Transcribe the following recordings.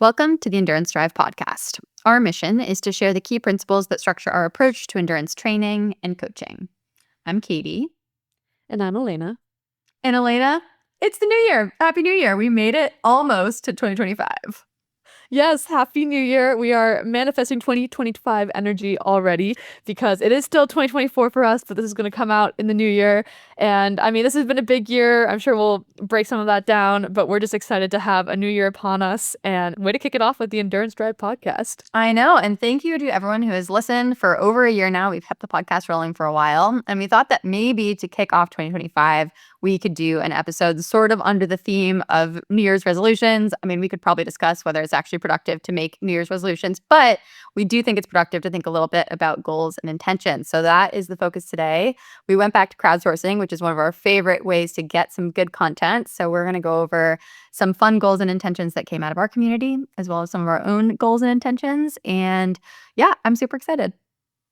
Welcome to the Endurance Drive podcast. Our mission is to share the key principles that structure our approach to endurance training and coaching. I'm Katie. And I'm Elena. And Elena, it's the new year. Happy New Year. We made it almost to 2025. Yes, Happy New Year. We are manifesting 2025 energy already because it is still 2024 for us, but this is going to come out in the new year. And I mean, this has been a big year. I'm sure we'll break some of that down, but we're just excited to have a new year upon us and way to kick it off with the Endurance Drive podcast. I know. And thank you to everyone who has listened for over a year now. We've kept the podcast rolling for a while. And we thought that maybe to kick off 2025, we could do an episode sort of under the theme of New Year's resolutions. I mean, we could probably discuss whether it's actually productive to make New Year's resolutions, but we do think it's productive to think a little bit about goals and intentions. So that is the focus today. We went back to crowdsourcing, which is one of our favorite ways to get some good content. So we're going to go over some fun goals and intentions that came out of our community, as well as some of our own goals and intentions. And yeah, I'm super excited.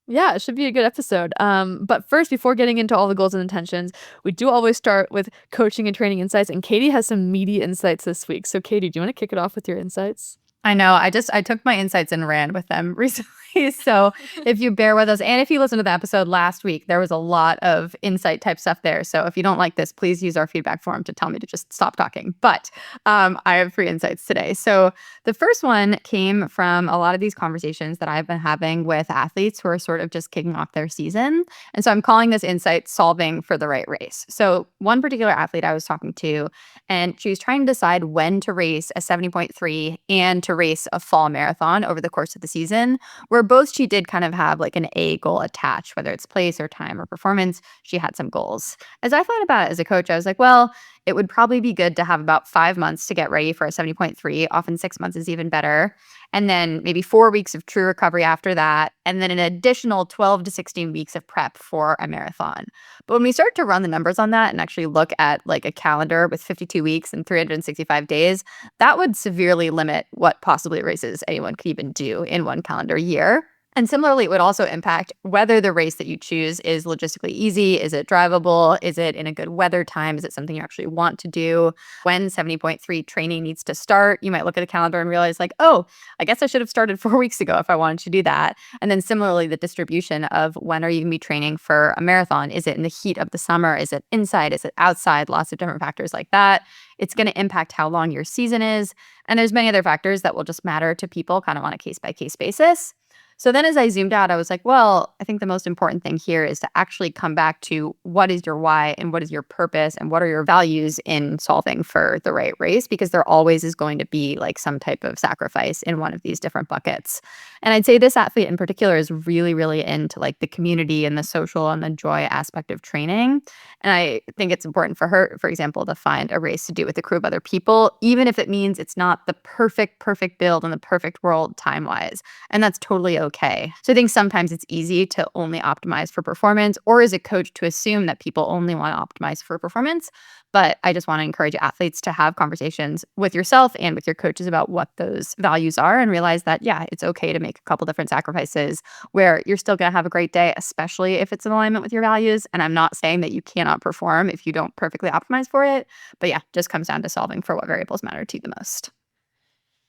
Yeah, it should be a good episode. But first, before getting into all the goals and intentions, we do always start with coaching and training insights. And Katie has some meaty insights this week. So, Katie, do you want to kick it off with your insights? I know. I took my insights and ran with them recently. So if you bear with us, and if you listened to the episode last week, there was a lot of insight type stuff there. So if you don't like this, please use our feedback form to tell me to just stop talking. But I have 3 insights today. So the first one came from a lot of these conversations that I've been having with athletes who are sort of just kicking off their season. And so I'm calling this insight solving for the right race. So one particular athlete I was talking to, and she was trying to decide when to race a 70.3 and to race a fall marathon over the course of the season, where both she did kind of have like an A goal attached, whether it's place or time or performance. She had some goals. As I thought about it as a coach, I was like, well, it would probably be good to have about 5 months to get ready for a 70.3. Often 6 months is even better. And then maybe 4 weeks of true recovery after that. And then an additional 12 to 16 weeks of prep for a marathon. But when we start to run the numbers on that and actually look at like a calendar with 52 weeks and 365 days, that would severely limit what possibly races anyone could even do in one calendar year. And similarly, it would also impact whether the race that you choose is logistically easy. Is it drivable? Is it in a good weather time? Is it something you actually want to do? When 70.3 training needs to start, you might look at a calendar and realize like, oh, I guess I should have started 4 weeks ago if I wanted to do that. And then similarly, the distribution of when are you going to be training for a marathon? Is it in the heat of the summer? Is it inside? Is it outside? Lots of different factors like that. It's going to impact how long your season is. And there's many other factors that will just matter to people kind of on a case-by-case basis. So then as I zoomed out, I was like, well, I think the most important thing here is to actually come back to what is your why and what is your purpose and what are your values in solving for the right race, because there always is going to be like some type of sacrifice in one of these different buckets. And I'd say this athlete in particular is really, really into like the community and the social and the joy aspect of training. And I think it's important for her, for example, to find a race to do with a crew of other people, even if it means it's not the perfect build in the perfect world time-wise. And that's totally okay. So I think sometimes it's easy to only optimize for performance, or as a coach to assume that people only want to optimize for performance. But I just want to encourage athletes to have conversations with yourself and with your coaches about what those values are and realize that, yeah, it's okay to make a couple different sacrifices where you're still going to have a great day, especially if it's in alignment with your values. And I'm not saying that you cannot perform if you don't perfectly optimize for it. But yeah, just comes down to solving for what variables matter to you the most.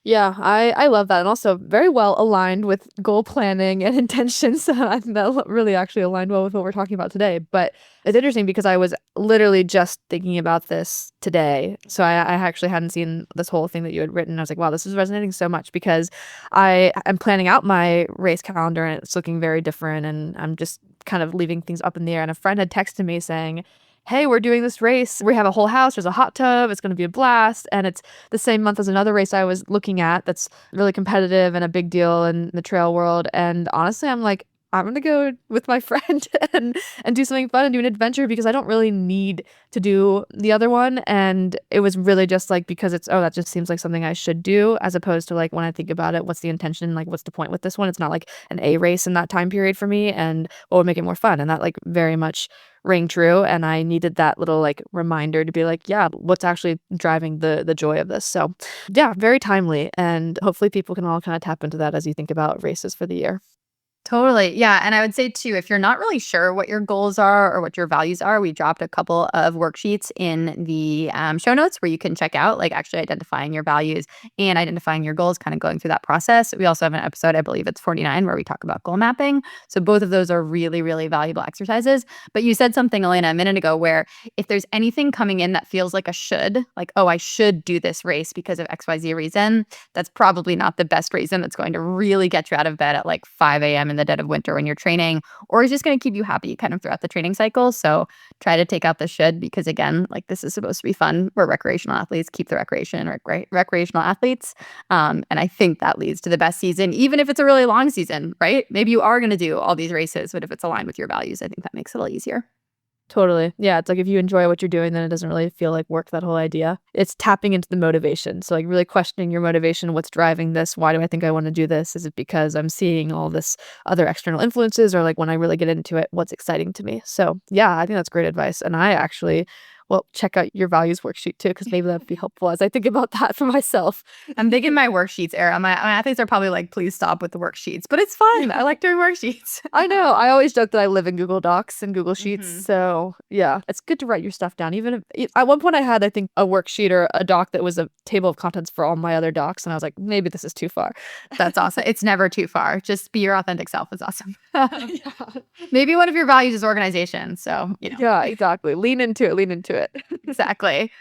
Yeah, I love that, and also very well aligned with goal planning and intentions. I think that really actually aligned well with what we're talking about today. But it's interesting because I was literally just thinking about this today. So I actually hadn't seen this whole thing that you had written. I was like, wow, this is resonating so much because I am planning out my race calendar and it's looking very different, and I'm just kind of leaving things up in the air. And a friend had texted me saying, hey, we're doing this race. We have a whole house. There's a hot tub. It's going to be a blast. And it's the same month as another race I was looking at that's really competitive and a big deal in the trail world. And honestly, I'm like, I'm going to go with my friend and do something fun and do an adventure because I don't really need to do the other one. And it was really just like because it's, oh, that just seems like something I should do, as opposed to like when I think about it, what's the intention? Like, what's the point with this one? It's not like an A race in that time period for me, and what would make it more fun. And that like very much rang true. And I needed that little like reminder to be like, yeah, what's actually driving the joy of this? So yeah, very timely. And hopefully people can all kind of tap into that as you think about races for the year. Totally. Yeah. And I would say too, if you're not really sure what your goals are or what your values are, we dropped a couple of worksheets in the show notes where you can check out like actually identifying your values and identifying your goals, kind of going through that process. We also have an episode, I believe it's 49, where we talk about goal mapping. So both of those are really, really valuable exercises. But you said something, Elena, a minute ago, where if there's anything coming in that feels like a should, like, oh, I should do this race because of XYZ reason, that's probably not the best reason that's going to really get you out of bed at like 5 a.m. in the dead of winter when you're training, or is just going to keep you happy kind of throughout the training cycle. So try to take out the should because, again, like this is supposed to be fun. We're recreational athletes, keep the recreational athletes. And I think that leads to the best season, even if it's a really long season, right? Maybe you are going to do all these races, but if it's aligned with your values, I think that makes it a little easier. Totally. Yeah, it's like if you enjoy what you're doing, then it doesn't really feel like work, that whole idea. It's tapping into the motivation. So like really questioning your motivation, what's driving this? Why do I think I want to do this? Is it because I'm seeing all this other external influences, or like when I really get into it, what's exciting to me? So, yeah, I think that's great advice. And I actually well, check out your values worksheet too, because maybe that'd be helpful as I think about that for myself. I'm big in my worksheets era. My athletes are probably like, please stop with the worksheets, but it's fun. I like doing worksheets. I know. I always joke that I live in Google Docs and Google Sheets. Mhm. So yeah, it's good to write your stuff down. Even if at one point I had, I think, a worksheet or a doc that was a table of contents for all my other docs, and I was like, maybe this is too far. That's awesome. It's never too far. Just be your authentic self is awesome. Yeah. Maybe one of your values is organization. So, Yeah, exactly. Lean into it. Lean into it. exactly.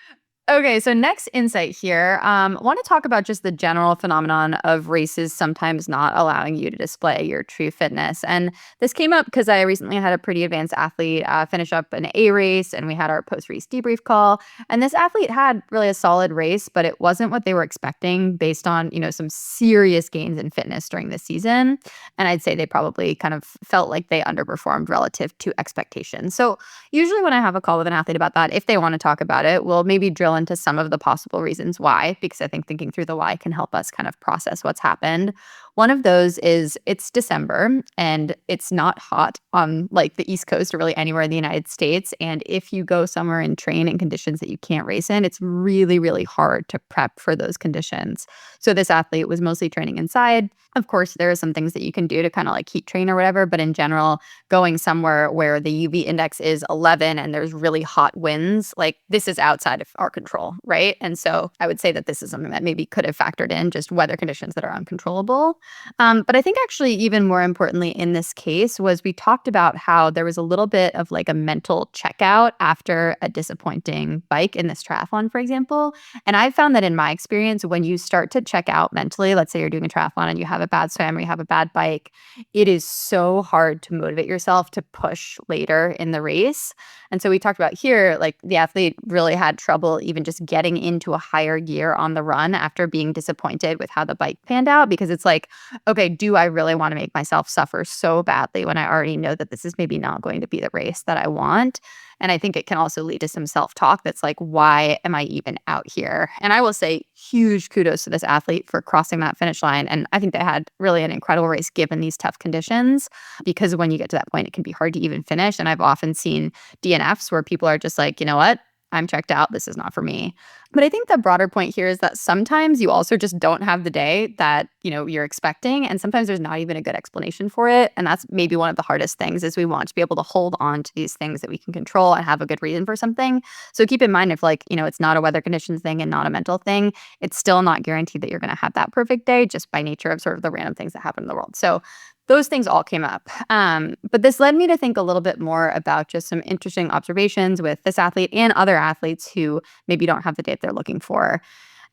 Okay, so next insight here. Want to talk about just the general phenomenon of races sometimes not allowing you to display your true fitness. And this came up because I recently had a pretty advanced athlete finish up an A race, and we had our post-race debrief call. And this athlete had really a solid race, but it wasn't what they were expecting based on, some serious gains in fitness during the season. And I'd say they probably kind of felt like they underperformed relative to expectations. So usually when I have a call with an athlete about that, if they want to talk about it, we'll maybe drill into some of the possible reasons why, because I think thinking through the why can help us kind of process what's happened. One of those is it's December and it's not hot on like the East Coast or really anywhere in the United States. And if you go somewhere and train in conditions that you can't race in, it's really, really hard to prep for those conditions. So this athlete was mostly training inside. Of course, there are some things that you can do to kind of like heat train or whatever, but in general, going somewhere where the UV index is 11 and there's really hot winds, like this is outside of our control, right? And so I would say that this is something that maybe could have factored in just weather conditions that are uncontrollable. But I think actually even more importantly in this case was we talked about how there was a little bit of like a mental checkout after a disappointing bike in this triathlon, for example. And I found that in my experience, when you start to check out mentally, let's say you're doing a triathlon and you have a bad swim or you have a bad bike, it is so hard to motivate yourself to push later in the race. And so we talked about here, like the athlete really had trouble even just getting into a higher gear on the run after being disappointed with how the bike panned out, because it's like, okay, do I really want to make myself suffer so badly when I already know that this is maybe not going to be the race that I want? And I think it can also lead to some self-talk that's like, why am I even out here? And I will say huge kudos to this athlete for crossing that finish line. And I think they had really an incredible race given these tough conditions, because when you get to that point, it can be hard to even finish. And I've often seen DNFs where people are just like, you know what? I'm checked out. This is not for me. But I think the broader point here is that sometimes you also just don't have the day that, you're expecting. And sometimes there's not even a good explanation for it. And that's maybe one of the hardest things is we want to be able to hold on to these things that we can control and have a good reason for something. So keep in mind if it's not a weather conditions thing and not a mental thing, it's still not guaranteed that you're going to have that perfect day just by nature of sort of the random things that happen in the world. So those things all came up. But this led me to think a little bit more about just some interesting observations with this athlete and other athletes who maybe don't have the date they're looking for.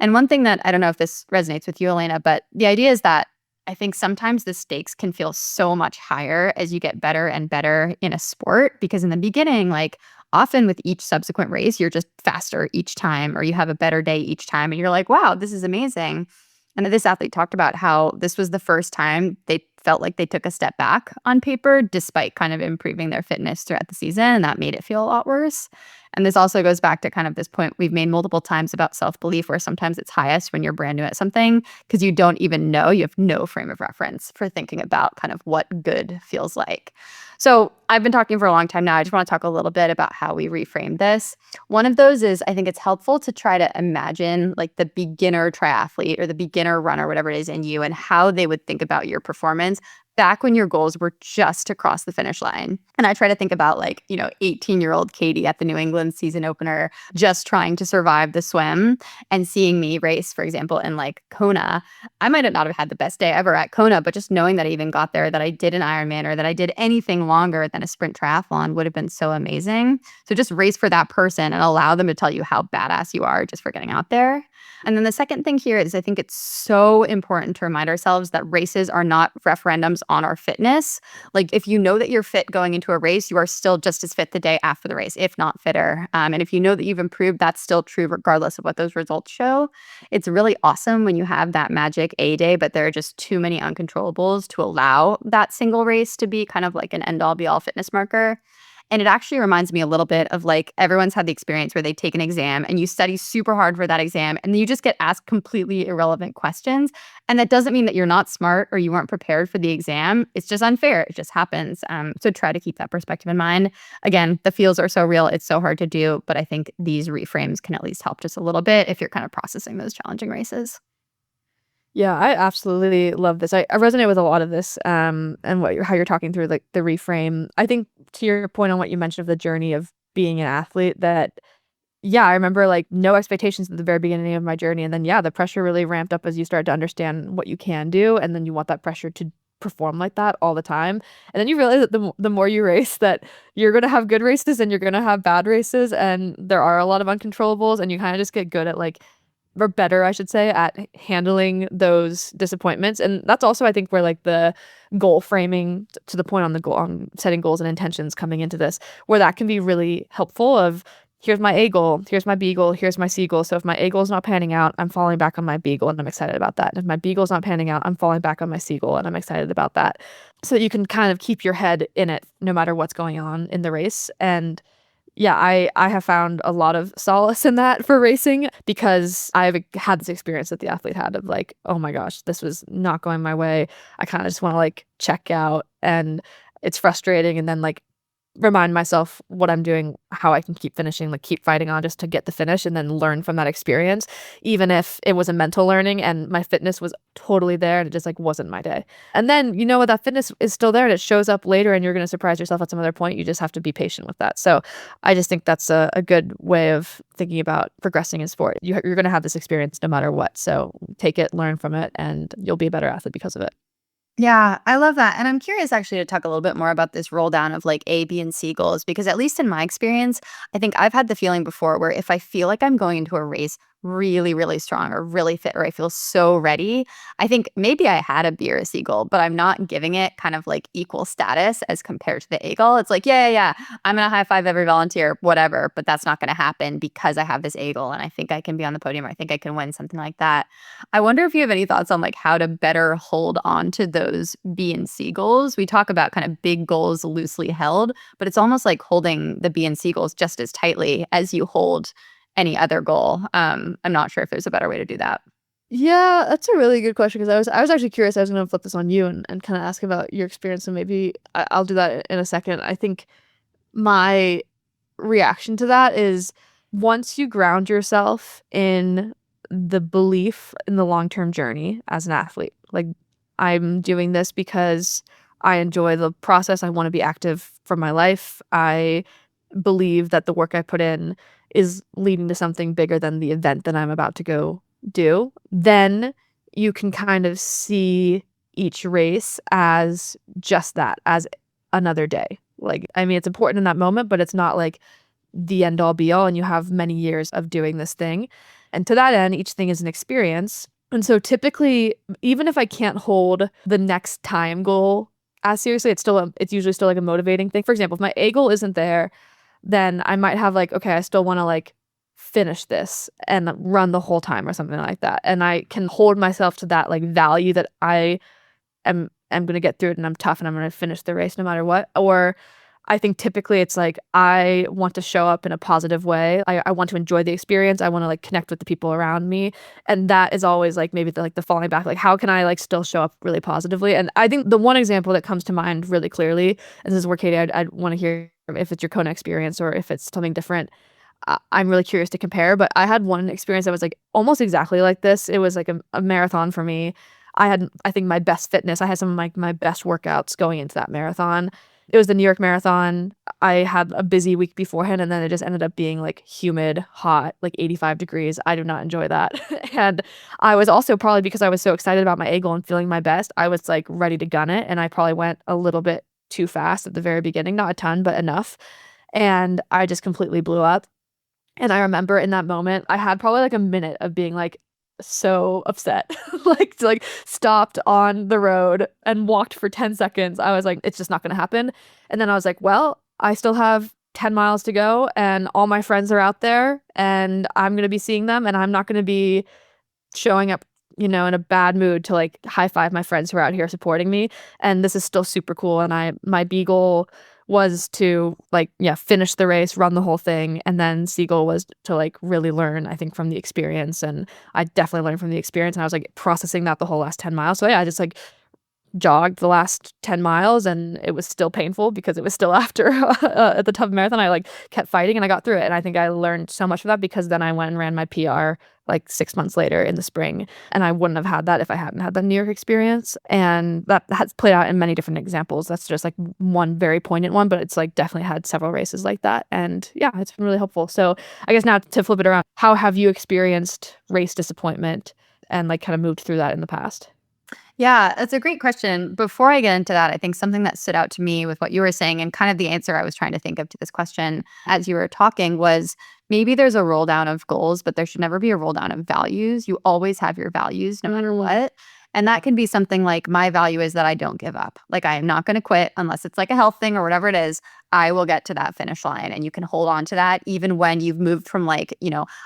And one thing that I don't know if this resonates with you, Elena, but the idea is that I think sometimes the stakes can feel so much higher as you get better and better in a sport, because in the beginning, like often with each subsequent race, you're just faster each time, or you have a better day each time. And you're like, wow, this is amazing. And this athlete talked about how this was the first time they felt like they took a step back on paper, despite kind of improving their fitness throughout the season. And that made it feel a lot worse. And this also goes back to kind of this point we've made multiple times about self-belief, where sometimes it's highest when you're brand new at something because you don't even know, you have no frame of reference for thinking about kind of what good feels like. So I've been talking for a long time now. I just want to talk a little bit about how we reframe this. One of those is I think it's helpful to try to imagine like the beginner triathlete or the beginner runner, whatever it is in you, and how they would think about your performance back when your goals were just to cross the finish line. And I try to think about like, 18-year-old Katie at the New England season opener, just trying to survive the swim and seeing me race, for example, in like Kona. I might not have had the best day ever at Kona, but just knowing that I even got there, that I did an Ironman or that I did anything longer than a sprint triathlon would have been so amazing. So just race for that person and allow them to tell you how badass you are just for getting out there. And then the second thing here is I think it's so important to remind ourselves that races are not referendums on our fitness. Like if you know that you're fit going into a race, you are still just as fit the day after the race, if not fitter. And if you know that you've improved, that's still true regardless of what those results show. It's really awesome when you have that magic A day, but there are just too many uncontrollables to allow that single race to be kind of like an end all be all fitness marker. And it actually reminds me a little bit of like everyone's had the experience where they take an exam and you study super hard for that exam and then you just get asked completely irrelevant questions. And that doesn't mean that you're not smart or you weren't prepared for the exam. It's just unfair. It just happens. So try to keep that perspective in mind. Again, the feels are so real. It's so hard to do. But I think these reframes can at least help just a little bit if you're kind of processing those challenging races. Yeah, I absolutely love this. I resonate with a lot of this, and how you're talking through like the reframe. I think to your point on what you mentioned of the journey of being an athlete, that yeah, I remember like no expectations at the very beginning of my journey, and then yeah, the pressure really ramped up as you start to understand what you can do, and then you want that pressure to perform like that all the time, and then you realize that the more you race, that you're gonna have good races and you're gonna have bad races, and there are a lot of uncontrollables, and you kind of just get good at like or better, I should say, at handling those disappointments. And that's also, I think, where like the goal framing to the point on the goal on setting goals and intentions coming into this, where that can be really helpful of here's my A goal, here's my B goal, here's my C goal. So if my A goal is not panning out, I'm falling back on my B goal and I'm excited about that. And if my B goal is not panning out, I'm falling back on my C goal and I'm excited about that. So you can kind of keep your head in it no matter what's going on in the race. And yeah, I have found a lot of solace in that for racing because I've had this experience that the athlete had of like, oh my gosh, this was not going my way. I kind of just want to like check out and it's frustrating. And then like remind myself what I'm doing, how I can keep finishing, like keep fighting on just to get the finish and then learn from that experience, even if it was a mental learning and my fitness was totally there and it just like wasn't my day. And then you know what, that fitness is still there and it shows up later and you're going to surprise yourself at some other point. You just have to be patient with that. So I just think that's a good way of thinking about progressing in sport. You're going to have this experience no matter what. So take it, learn from it, and you'll be a better athlete because of it. Yeah, I love that. And I'm curious actually to talk a little bit more about this roll down of like A, B, and C goals, because at least in my experience, I think I've had the feeling before where if I feel like I'm going into a race really, really strong or really fit or I feel so ready, I think maybe I had a B or a C goal, but I'm not giving it kind of like equal status as compared to the A goal. It's like, yeah, I'm going to high five every volunteer, whatever, but that's not going to happen because I have this A goal and I think I can be on the podium or I think I can win, something like that. I wonder if you have any thoughts on like how to better hold on to those B and C goals. We talk about kind of big goals loosely held, but it's almost like holding the B and C goals just as tightly as you hold any other goal. I'm not sure if there's a better way to do that. Yeah, that's a really good question because I was actually curious. I was going to flip this on you and kind of ask about your experience, and maybe I'll do that in a second. I think my reaction to that is once you ground yourself in the belief in the long-term journey as an athlete, like I'm doing this because I enjoy the process. I want to be active for my life. I believe that the work I put in is leading to something bigger than the event that I'm about to go do. Then you can kind of see each race as just that, as another day. Like, I mean, it's important in that moment, but it's not like the end all be all. And you have many years of doing this thing. And to that end, each thing is an experience. And so typically, even if I can't hold the next time goal as seriously, it's usually still like a motivating thing. For example, if my A goal isn't there, then I might have like, okay, I still want to like finish this and run the whole time or something like that. And I can hold myself to that like value that I am going to get through it and I'm tough and I'm going to finish the race no matter what. Or I think typically it's like I want to show up in a positive way. I want to enjoy the experience. I want to like connect with the people around me. And that is always like maybe the falling back, like how can I like still show up really positively? And I think the one example that comes to mind really clearly, and this is where Katie, I'd want to hear if it's your Kona experience or if it's something different. I'm really curious to compare, but I had one experience that was like almost exactly like this. It was like a marathon for me. I think, my best fitness. I had some of my best workouts going into that marathon. It was the New York Marathon. I had a busy week beforehand, and then it just ended up being like humid, hot, like 85 degrees. I do not enjoy that. And I was also, probably because I was so excited about my A goal and feeling my best, I was like ready to gun it. And I probably went a little bit too fast at the very beginning, not a ton, but enough. And I just completely blew up. And I remember in that moment, I had probably like a minute of being like so upset, like stopped on the road and walked for 10 seconds. I was like, it's just not going to happen. And then I was like, well, I still have 10 miles to go and all my friends are out there and I'm going to be seeing them and I'm not going to be showing up, in a bad mood to like high five my friends who are out here supporting me. And this is still super cool. And my B goal was to like, yeah, finish the race, run the whole thing. And then C goal was to like really learn, I think, from the experience. And I definitely learned from the experience. And I was like processing that the whole last 10 miles. So yeah, I just like jogged the last 10 miles and it was still painful because it was still after at the tough marathon. I like kept fighting and I got through it. And I think I learned so much of that because then I went and ran my PR like 6 months later in the spring. And I wouldn't have had that if I hadn't had the New York experience. And that has played out in many different examples. That's just like one very poignant one, but it's like definitely had several races like that. And yeah, it's been really helpful. So I guess now to flip it around, how have you experienced race disappointment and like kind of moved through that in the past? Yeah, that's a great question. Before I get into that, I think something that stood out to me with what you were saying and kind of the answer I was trying to think of to this question as you were talking was maybe there's a roll down of goals, but there should never be a roll down of values. You always have your values no matter what. And that can be something like my value is that I don't give up. Like I am not going to quit unless it's like a health thing or whatever it is. I will get to that finish line. And you can hold on to that even when you've moved from like,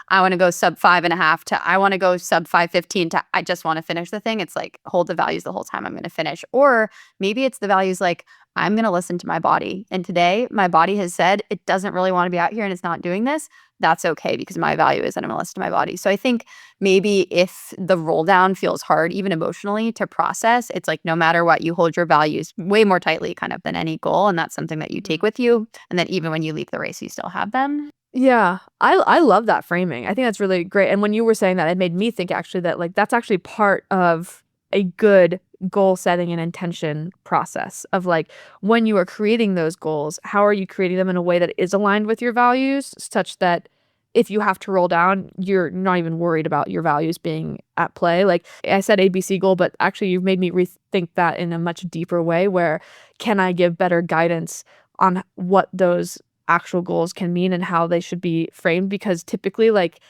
I want to go sub 5.5 to I want to go sub 5:15 to I just want to finish the thing. It's like hold the values the whole time I'm going to finish. Or maybe it's the values like I'm going to listen to my body. And today my body has said it doesn't really want to be out here and it's not doing this. That's okay because my value is that I'm going to listen to my body. So I think maybe if the roll down feels hard, even emotionally to process, it's like no matter what, you hold your values way more tightly kind of than any goal. And that's something that you take with you. And that even when you leave the race, you still have them. Yeah, I love that framing. I think that's really great. And when you were saying that, it made me think actually that like that's actually part of a good goal setting and intention process of like when you are creating those goals, how are you creating them in a way that is aligned with your values such that if you have to roll down, you're not even worried about your values being at play. Like I said ABC goal, but actually you've made me rethink that in a much deeper way where can I give better guidance on what those actual goals can mean and how they should be framed because typically like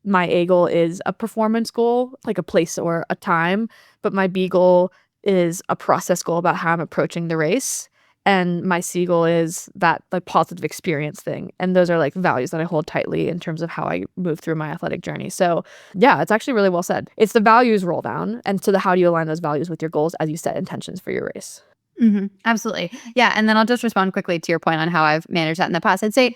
my A goal is a performance goal, like a place or a time, but my B goal is a process goal about how I'm approaching the race. And my C goal is that like positive experience thing. And those are like values that I hold tightly in terms of how I move through my athletic journey. So yeah, it's actually really well said. It's the values roll down. And so how do you align those values with your goals as you set intentions for your race? Absolutely. Yeah. And then I'll just respond quickly to your point on how I've managed that in the past. I'd say,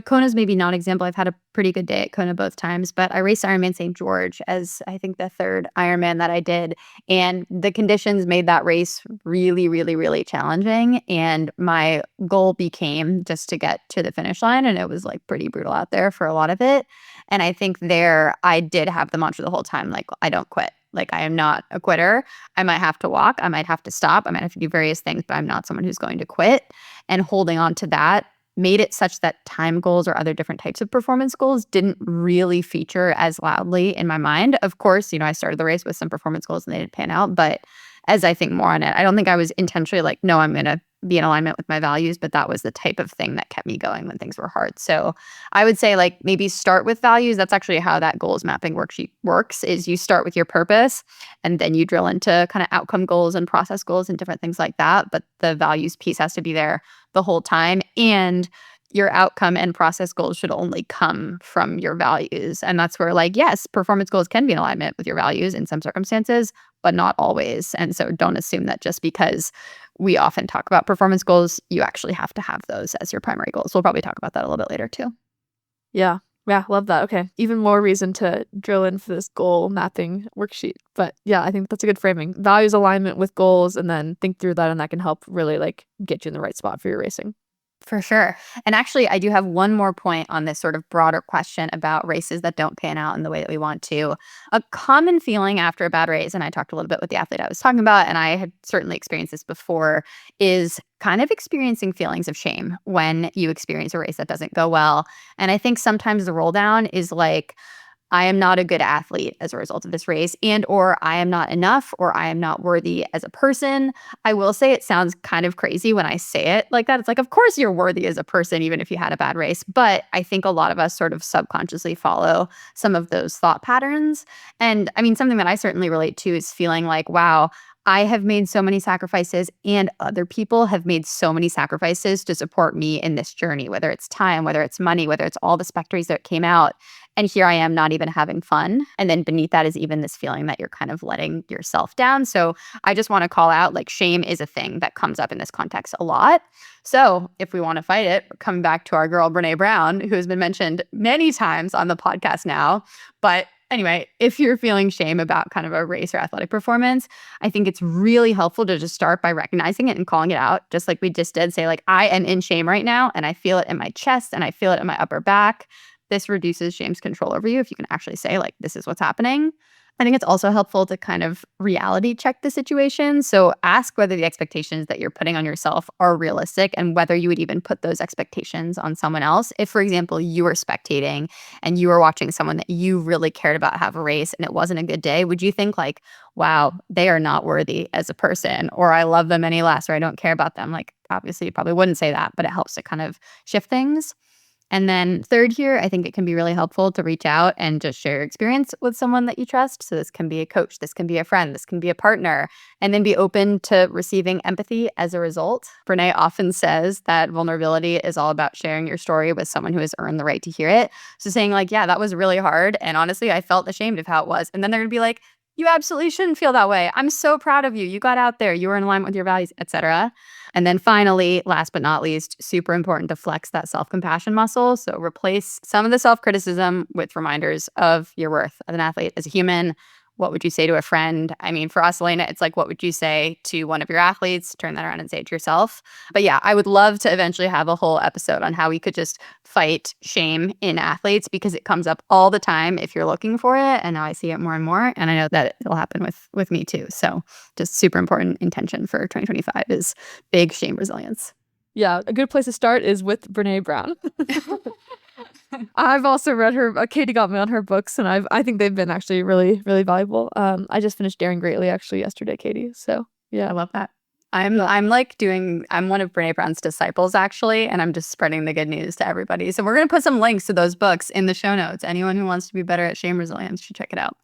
Kona's maybe not an example. I've had a pretty good day at Kona both times, but I raced Ironman St. George as I think the third Ironman that I did. And the conditions made that race really, really, really challenging. And my goal became just to get to the finish line. And it was like pretty brutal out there for a lot of it. And I think there I did have the mantra the whole time, like, I don't quit. Like I am not a quitter. I might have to walk. I might have to stop. I might have to do various things, but I'm not someone who's going to quit. And holding on to that made it such that time goals or other different types of performance goals didn't really feature as loudly in my mind. Of course, I started the race with some performance goals and they didn't pan out. But as I think more on it, I don't think I was intentionally like, no, I'm going to be in alignment with my values, but that was the type of thing that kept me going when things were hard. So I would say like maybe start with values. That's actually how that goals mapping worksheet works is you start with your purpose and then you drill into kind of outcome goals and process goals and different things like that. But the values piece has to be there the whole time. And your outcome and process goals should only come from your values. And that's where like, yes, performance goals can be in alignment with your values in some circumstances, but not always. And so don't assume that just because we often talk about performance goals, you actually have to have those as your primary goals. We'll probably talk about that a little bit later too. Yeah. Yeah, love that. Okay. Even more reason to drill in for this goal mapping worksheet. But yeah, I think that's a good framing. Values alignment with goals and then think through that and that can help really like get you in the right spot for your racing. For sure. And actually, I do have one more point on this sort of broader question about races that don't pan out in the way that we want to. A common feeling after a bad race, and I talked a little bit with the athlete I was talking about, and I had certainly experienced this before, is kind of experiencing feelings of shame when you experience a race that doesn't go well. And I think sometimes the roll down is like, I am not a good athlete as a result of this race, and or I am not enough, or I am not worthy as a person. I will say it sounds kind of crazy when I say it like that. It's like, of course you're worthy as a person, even if you had a bad race. But I think a lot of us sort of subconsciously follow some of those thought patterns. And I mean, something that I certainly relate to is feeling like, wow, I have made so many sacrifices, and other people have made so many sacrifices to support me in this journey, whether it's time, whether it's money, whether it's all the spectacles that came out. And here I am not even having fun. And then beneath that is even this feeling that you're kind of letting yourself down. So I just want to call out, like, shame is a thing that comes up in this context a lot. So if we want to fight it, coming back to our girl, Brene Brown, who has been mentioned many times on the podcast now. But anyway, if you're feeling shame about kind of a race or athletic performance, I think it's really helpful to just start by recognizing it and calling it out, just like we just did. Say, like, I am in shame right now, and I feel it in my chest, and I feel it in my upper back. This reduces shame's control over you if you can actually say, like, this is what's happening. I think it's also helpful to kind of reality check the situation. So ask whether the expectations that you're putting on yourself are realistic and whether you would even put those expectations on someone else. If, for example, you were spectating and you were watching someone that you really cared about have a race and it wasn't a good day, would you think like, wow, they are not worthy as a person, or I love them any less, or I don't care about them? Like, obviously, you probably wouldn't say that, but it helps to kind of shift things. And then third here, I think it can be really helpful to reach out and just share your experience with someone that you trust. So this can be a coach, this can be a friend, this can be a partner, and then be open to receiving empathy as a result. Brene often says that vulnerability is all about sharing your story with someone who has earned the right to hear it. So saying like, yeah, that was really hard. And honestly, I felt ashamed of how it was. And then they're going to be like, you absolutely shouldn't feel that way. I'm so proud of you. You got out there. You were in alignment with your values, etc. And then finally, last but not least, super important to flex that self-compassion muscle. So replace some of the self-criticism with reminders of your worth as an athlete, as a human. What would you say to a friend? I mean, for us, Elena, it's like, what would you say to one of your athletes? Turn that around and say it to yourself. But yeah, I would love to eventually have a whole episode on how we could just fight shame in athletes, because it comes up all the time if you're looking for it. And now I see it more and more. And I know that it'll happen with me too. So just super important intention for 2025 is big shame resilience. Yeah, a good place to start is with Brene Brown. I've also read her. Katie got me on her books, and I think they've been actually really, really valuable. I just finished Daring Greatly actually yesterday, Katie. So yeah, I love that. I'm one of Brene Brown's disciples actually, and I'm just spreading the good news to everybody. So we're gonna put some links to those books in the show notes. Anyone who wants to be better at shame resilience should check it out.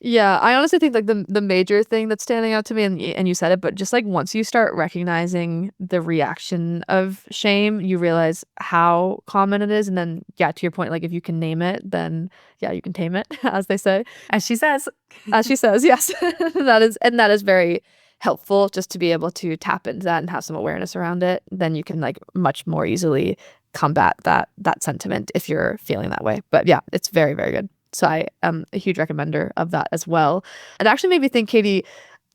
Yeah, I honestly think like the major thing that's standing out to me, and you said it, but just like once you start recognizing the reaction of shame, you realize how common it is. And then yeah, to your point, like if you can name it, then yeah, you can tame it, as they say. As she says. As she says, yes. that is very helpful, just to be able to tap into that and have some awareness around it. Then you can like much more easily combat that sentiment if you're feeling that way. But yeah, it's very, very good. So I am a huge recommender of that as well. It actually made me think, Katie,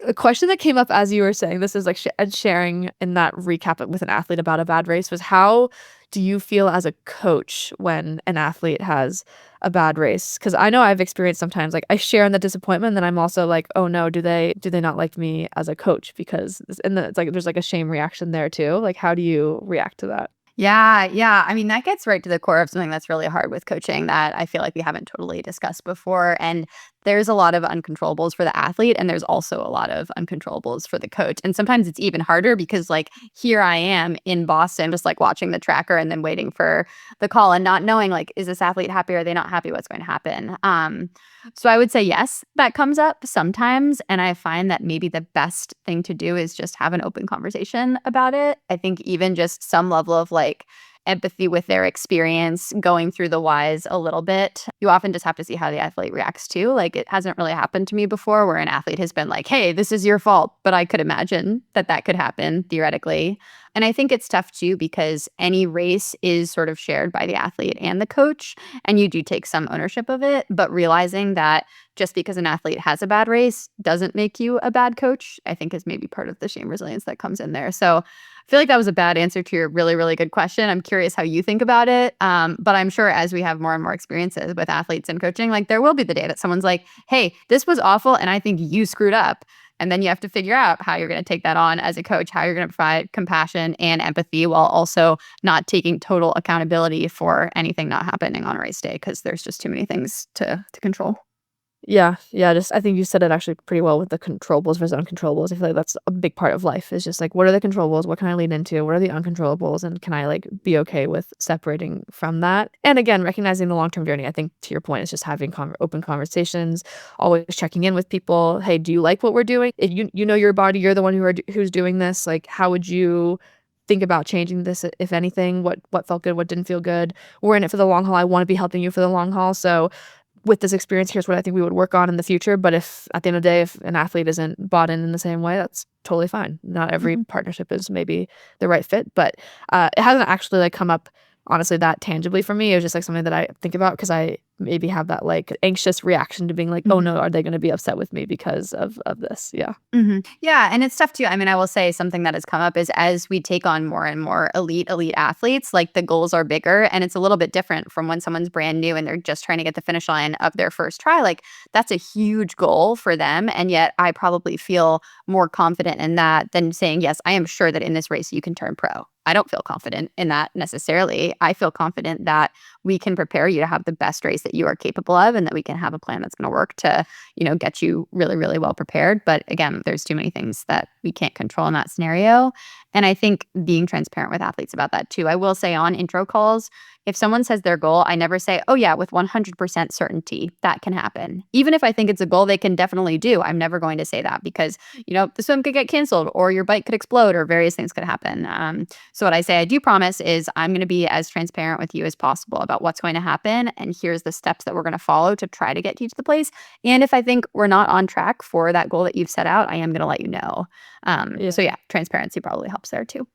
a question that came up as you were saying this is like sharing in that recap with an athlete about a bad race was, how do you feel as a coach when an athlete has a bad race? Because I know I've experienced sometimes like I share in the disappointment, and then I'm also like, oh no, do they not like me as a coach? Because it's like there's like a shame reaction there too. Like, how do you react to that? Yeah. I mean, that gets right to the core of something that's really hard with coaching that I feel like we haven't totally discussed before. And there's a lot of uncontrollables for the athlete, and there's also a lot of uncontrollables for the coach. And sometimes it's even harder because, like, here I am in Boston, just like watching the tracker and then waiting for the call and not knowing, like, is this athlete happy? Are they not happy? What's going to happen? So I would say yes, that comes up sometimes. And I find that maybe the best thing to do is just have an open conversation about it. I think even just some level of like empathy with their experience, going through the whys a little bit. You often just have to see how the athlete reacts too. Like, it hasn't really happened to me before where an athlete has been like, hey, this is your fault. But I could imagine that could happen theoretically. And I think it's tough too because any race is sort of shared by the athlete and the coach, and you do take some ownership of it. But realizing that just because an athlete has a bad race doesn't make you a bad coach, I think is maybe part of the shame resilience that comes in there. So I feel like that was a bad answer to your really, really good question. I'm curious how you think about it. But I'm sure as we have more and more experiences with athletes and coaching, like there will be the day that someone's like, hey, this was awful and I think you screwed up. And then you have to figure out how you're going to take that on as a coach, how you're going to provide compassion and empathy while also not taking total accountability for anything not happening on race day because there's just too many things to control. Yeah, yeah, just I think you said it actually pretty well with the controllables versus uncontrollables. I feel like that's a big part of life is just like, what are the controllables? What can I lean into? What are the uncontrollables? And can I like be okay with separating from that? And again, recognizing the long-term journey. I think to your point, is just having open conversations, always checking in with people. Hey, do you like what we're doing? If you know your body, you're the one who's doing this. Like, how would you think about changing this if anything? What felt good? What didn't feel good? We're in it for the long haul. I want to be helping you for the long haul. So with this experience, here's what I think we would work on in the future. But if at the end of the day, if an athlete isn't bought in the same way, that's totally fine. Not every Mhm. partnership is maybe the right fit, but it hasn't actually like come up honestly that tangibly for me. It was just like something that I think about because I maybe have that like anxious reaction to being like, oh Mhm. no, are they going to be upset with me because of this? Yeah. Yeah, and it's tough too. I mean, I will say something that has come up is as we take on more and more elite athletes, like the goals are bigger and it's a little bit different from when someone's brand new and they're just trying to get the finish line of their first try. Like that's a huge goal for them, and yet I probably feel more confident in that than saying, "Yes, I am sure that in this race you can turn pro." I don't feel confident in that necessarily. I feel confident that we can prepare you to have the best race that you are capable of and that we can have a plan that's going to work to get you really, really well prepared. But again, there's too many things that we can't control in that scenario. And I think being transparent with athletes about that too. I will say on intro calls, if someone says their goal, I never say, oh, yeah, with 100% certainty that can happen. Even if I think it's a goal they can definitely do, I'm never going to say that because, the swim could get canceled or your bike could explode or various things could happen. So, what I say I do promise is I'm going to be as transparent with you as possible about what's going to happen. And here's the steps that we're going to follow to try to get you to the place. And if I think we're not on track for that goal that you've set out, I am going to let you know. Yeah. So, yeah, transparency probably helps there too.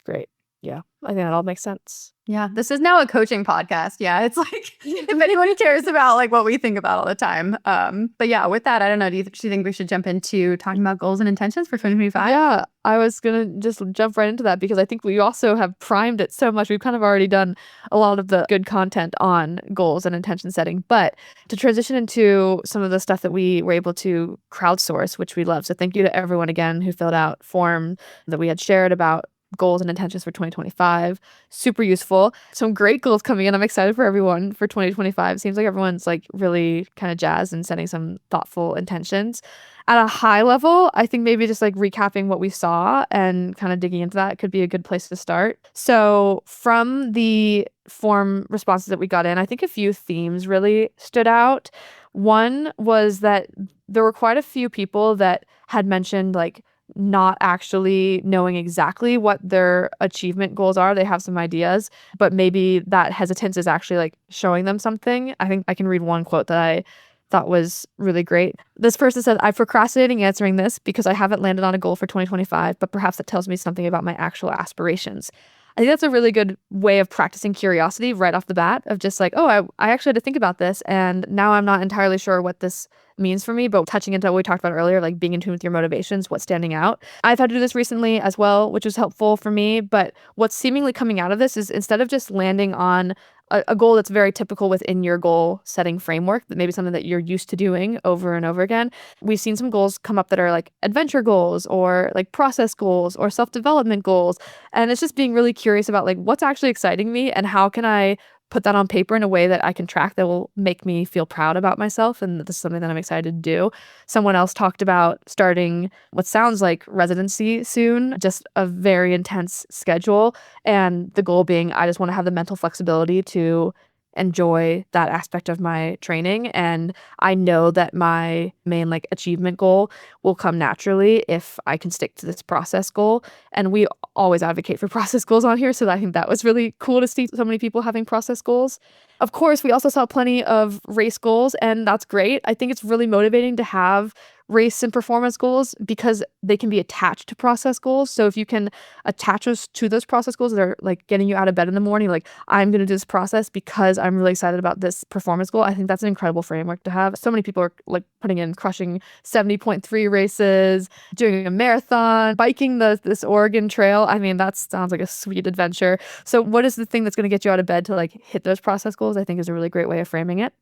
Great. Yeah. I think that all makes sense. Yeah, this is now a coaching podcast. Yeah, it's like if anyone cares about like what we think about all the time. But yeah, with that, I don't know. Do you think we should jump into talking about goals and intentions for 2025? Yeah, I was gonna just jump right into that because I think we also have primed it so much. We've kind of already done a lot of the good content on goals and intention setting, but to transition into some of the stuff that we were able to crowdsource, which we love. So thank you to everyone again who filled out form that we had shared about goals and intentions for 2025. Super useful. Some great goals coming in. I'm excited for everyone for 2025. Seems like everyone's like really kind of jazzed and setting some thoughtful intentions. At a high level, I think maybe just like recapping what we saw and kind of digging into that could be a good place to start. So, from the form responses that we got in, I think a few themes really stood out. One was that there were quite a few people that had mentioned like not actually knowing exactly what their achievement goals are. They have some ideas, but maybe that hesitance is actually like showing them something. I think I can read one quote that I thought was really great. This person said, I'm procrastinating answering this because I haven't landed on a goal for 2025, but perhaps that tells me something about my actual aspirations. I think that's a really good way of practicing curiosity right off the bat of just like, oh, I actually had to think about this and now I'm not entirely sure what this means for me, but touching into what we talked about earlier, like being in tune with your motivations, what's standing out. I've had to do this recently as well, which was helpful for me, but what's seemingly coming out of this is instead of just landing on a goal that's very typical within your goal setting framework, that maybe something that you're used to doing over and over again. We've seen some goals come up that are like adventure goals or like process goals or self-development goals. And it's just being really curious about like what's actually exciting me and how can I put that on paper in a way that I can track that will make me feel proud about myself. And this is something that I'm excited to do. Someone else talked about starting what sounds like residency soon, just a very intense schedule. And the goal being, I just want to have the mental flexibility to enjoy that aspect of my training. And I know that my main like achievement goal will come naturally if I can stick to this process goal. And we always advocate for process goals on here. So I think that was really cool to see so many people having process goals. Of course, we also saw plenty of race goals, and that's great. I think it's really motivating to have race and performance goals because they can be attached to process goals. So if you can attach us to those process goals that are like getting you out of bed in the morning, like I'm going to do this process because I'm really excited about this performance goal. I think that's an incredible framework to have. So many people are like putting in crushing 70.3 races, doing a marathon, biking this Oregon Trail. I mean, that sounds like a sweet adventure. So what is the thing that's going to get you out of bed to like hit those process goals? I think is a really great way of framing it.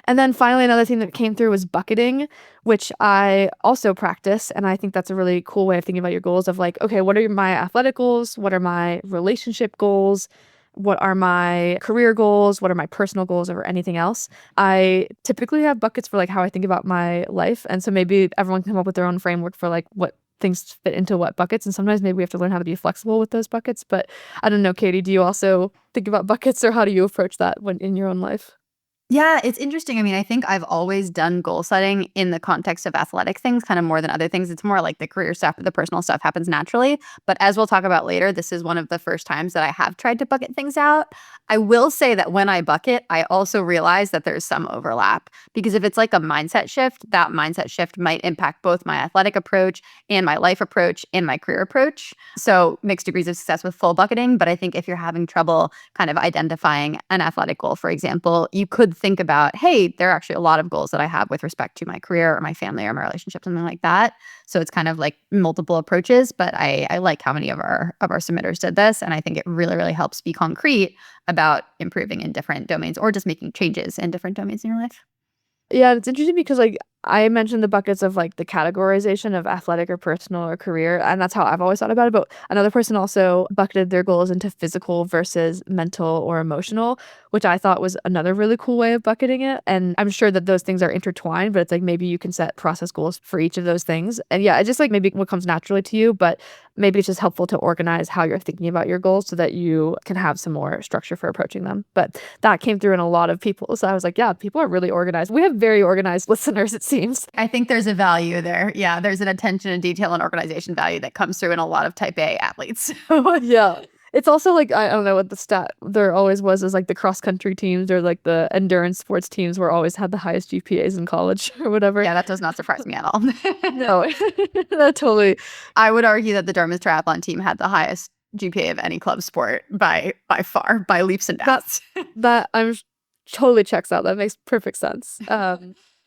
And then finally, another thing that came through was bucketing, which I also practice. And I think that's a really cool way of thinking about your goals of like, okay, what are my athletic goals? What are my relationship goals? What are my career goals? What are my personal goals over anything else? I typically have buckets for like how I think about my life. And so maybe everyone can come up with their own framework for like what things fit into what buckets. And sometimes maybe we have to learn how to be flexible with those buckets. But I don't know, Katie, do you also think about buckets or how do you approach that when in your own life? Yeah, it's interesting. I mean, I think I've always done goal setting in the context of athletic things, kind of more than other things. It's more like the career stuff, the personal stuff happens naturally. But as we'll talk about later, this is one of the first times that I have tried to bucket things out. I will say that when I bucket, I also realize that there's some overlap because if it's like a mindset shift, that mindset shift might impact both my athletic approach and my life approach and my career approach. So mixed degrees of success with full bucketing. But I think if you're having trouble kind of identifying an athletic goal, for example, you could think about, hey, there are actually a lot of goals that I have with respect to my career or my family or my relationship, something like that. So it's kind of like multiple approaches, but I like how many of our submitters did this. And I think it really, really helps be concrete about improving in different domains or just making changes in different domains in your life. Yeah, it's interesting because, like, I mentioned the buckets of, like, the categorization of athletic or personal or career, and that's how I've always thought about it, but another person also bucketed their goals into physical versus mental or emotional, which I thought was another really cool way of bucketing it, and I'm sure that those things are intertwined, but it's like maybe you can set process goals for each of those things, and yeah, it's just, like, maybe what comes naturally to you, but maybe it's just helpful to organize how you're thinking about your goals so that you can have some more structure for approaching them, but that came through in a lot of people, so I was like, yeah, people are really organized. We have very organized listeners, it seems. I think there's a value there. Yeah, there's an attention and detail and organization value that comes through in a lot of type A athletes. Yeah. It's also like I don't know what the stat there always was is like the cross country teams or like the endurance sports teams were always had the highest GPAs in college or whatever. Yeah, that does not surprise me at all. No, that totally. I would argue that the Dartmouth triathlon team had the highest GPA of any club sport by far, by leaps and bounds. That totally checks out. That makes perfect sense.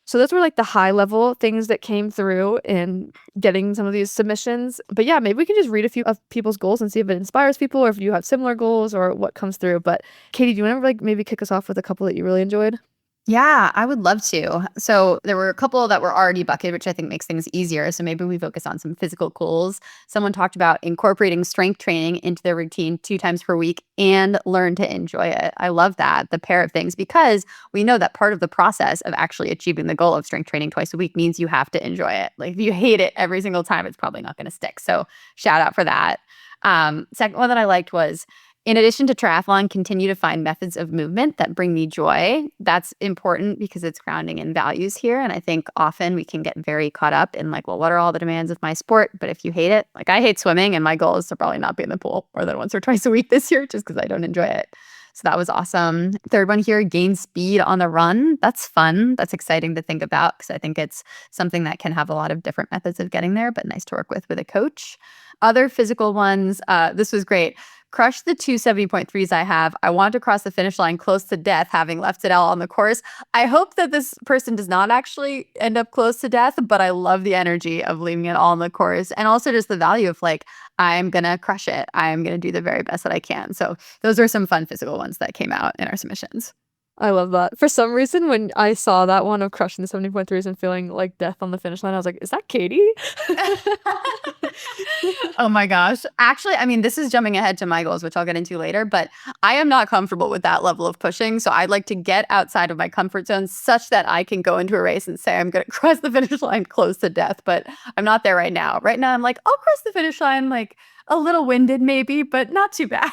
So those were like the high level things that came through in getting some of these submissions. But yeah, maybe we can just read a few of people's goals and see if it inspires people or if you have similar goals or what comes through. But Katie, do you want to like maybe kick us off with a couple that you really enjoyed? Yeah, I would love to. So there were a couple that were already bucketed, which I think makes things easier. So maybe we focus on some physical goals. Someone talked about incorporating strength training into their routine 2 times per week and learn to enjoy it. I love that, the pair of things, because we know that part of the process of actually achieving the goal of strength training twice a week means you have to enjoy it. Like if you hate it every single time, it's probably not going to stick. So shout out for that. Second one that I liked was, in addition to triathlon, continue to find methods of movement that bring me joy. That's important because it's grounding in values here. And I think often we can get very caught up in like, well, what are all the demands of my sport? But if you hate it, like I hate swimming and my goal is to probably not be in the pool more than once or twice a week this year just because I don't enjoy it. So that was awesome. Third one here, gain speed on the run. That's fun. That's exciting to think about because I think it's something that can have a lot of different methods of getting there, but nice to work with a coach. Other physical ones, this was great. Crush the 270.3s I have. I want to cross the finish line close to death, having left it all on the course. I hope that this person does not actually end up close to death, but I love the energy of leaving it all on the course. And also just the value of like, I'm going to crush it. I'm going to do the very best that I can. So those are some fun physical ones that came out in our submissions. I love that. For some reason, when I saw that one of crushing the 70.3s and feeling like death on the finish line, I was like, is that Katie? Oh my gosh. Actually, I mean, this is jumping ahead to my goals, which I'll get into later, but I am not comfortable with that level of pushing. So I'd like to get outside of my comfort zone such that I can go into a race and say I'm going to cross the finish line close to death, but I'm not there right now. Right now, I'm like, I'll cross the finish line, like a little winded maybe, but not too bad.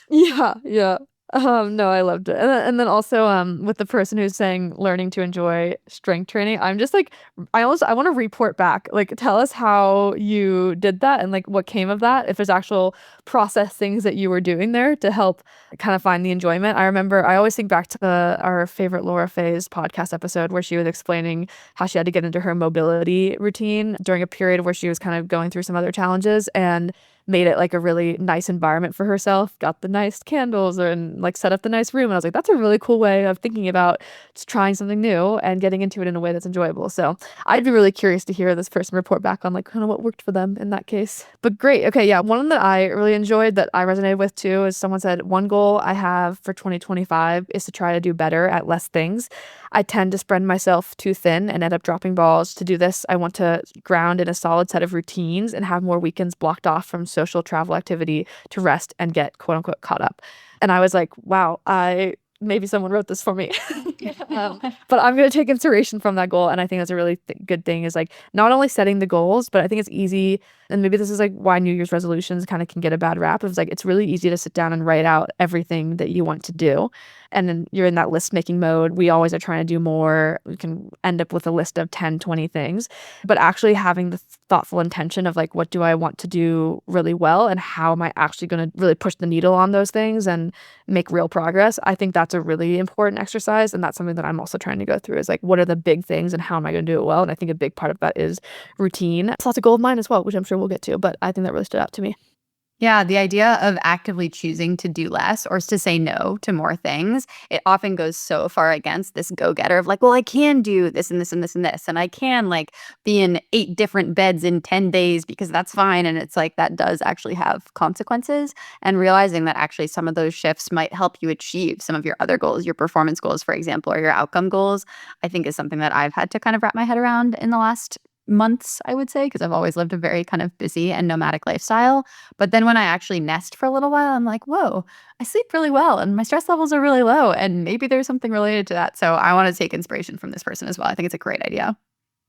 Yeah, yeah. No, I loved it. And then also, with the person who's saying learning to enjoy strength training, I'm just like, I wanna report back. Like, tell us how you did that and, like, what came of that, if there's actual process things that you were doing there to help kind of find the enjoyment. I remember I always think back to our favorite Laura Faye's podcast episode where she was explaining how she had to get into her mobility routine during a period where she was kind of going through some other challenges and made it like a really nice environment for herself, got the nice candles and like set up the nice room. And I was like, that's a really cool way of thinking about just trying something new and getting into it in a way that's enjoyable. So I'd be really curious to hear this person report back on like kind of what worked for them in that case. But great. Okay. Yeah. One that I really enjoyed that I resonated with too is someone said, one goal I have for 2025 is to try to do better at less things. I tend to spread myself too thin and end up dropping balls. To do this, I want to ground in a solid set of routines and have more weekends blocked off from social travel activity to rest and get quote unquote caught up. And I was like, wow, I maybe someone wrote this for me. But I'm going to take inspiration from that goal. And I think that's a really good thing is like not only setting the goals, but I think it's easy. And maybe this is like why New Year's resolutions kind of can get a bad rap. It's like it's really easy to sit down and write out everything that you want to do. And then you're in that list making mode. We always are trying to do more. We can end up with a list of 10, 20 things. But actually having the thoughtful intention of like, what do I want to do really well? And how am I actually going to really push the needle on those things and make real progress? I think that's a really important exercise. And that's something that I'm also trying to go through is like, what are the big things and how am I going to do it well? And I think a big part of that is routine. It's lots of goal of mine as well, which I'm sure we'll get to. But I think that really stood out to me. Yeah, the idea of actively choosing to do less or to say no to more things, it often goes so far against this go-getter of like, well, I can do this and this and this and this, and I can like be in 8 different beds in 10 days because that's fine. And it's like that does actually have consequences. And realizing that actually some of those shifts might help you achieve some of your other goals, your performance goals, for example, or your outcome goals, I think is something that I've had to kind of wrap my head around in the last months, I would say, because I've always lived a very kind of busy and nomadic lifestyle. But then when I actually nest for a little while, I'm like, whoa, I sleep really well and my stress levels are really low. And maybe there's something related to that. So I want to take inspiration from this person as well. I think it's a great idea.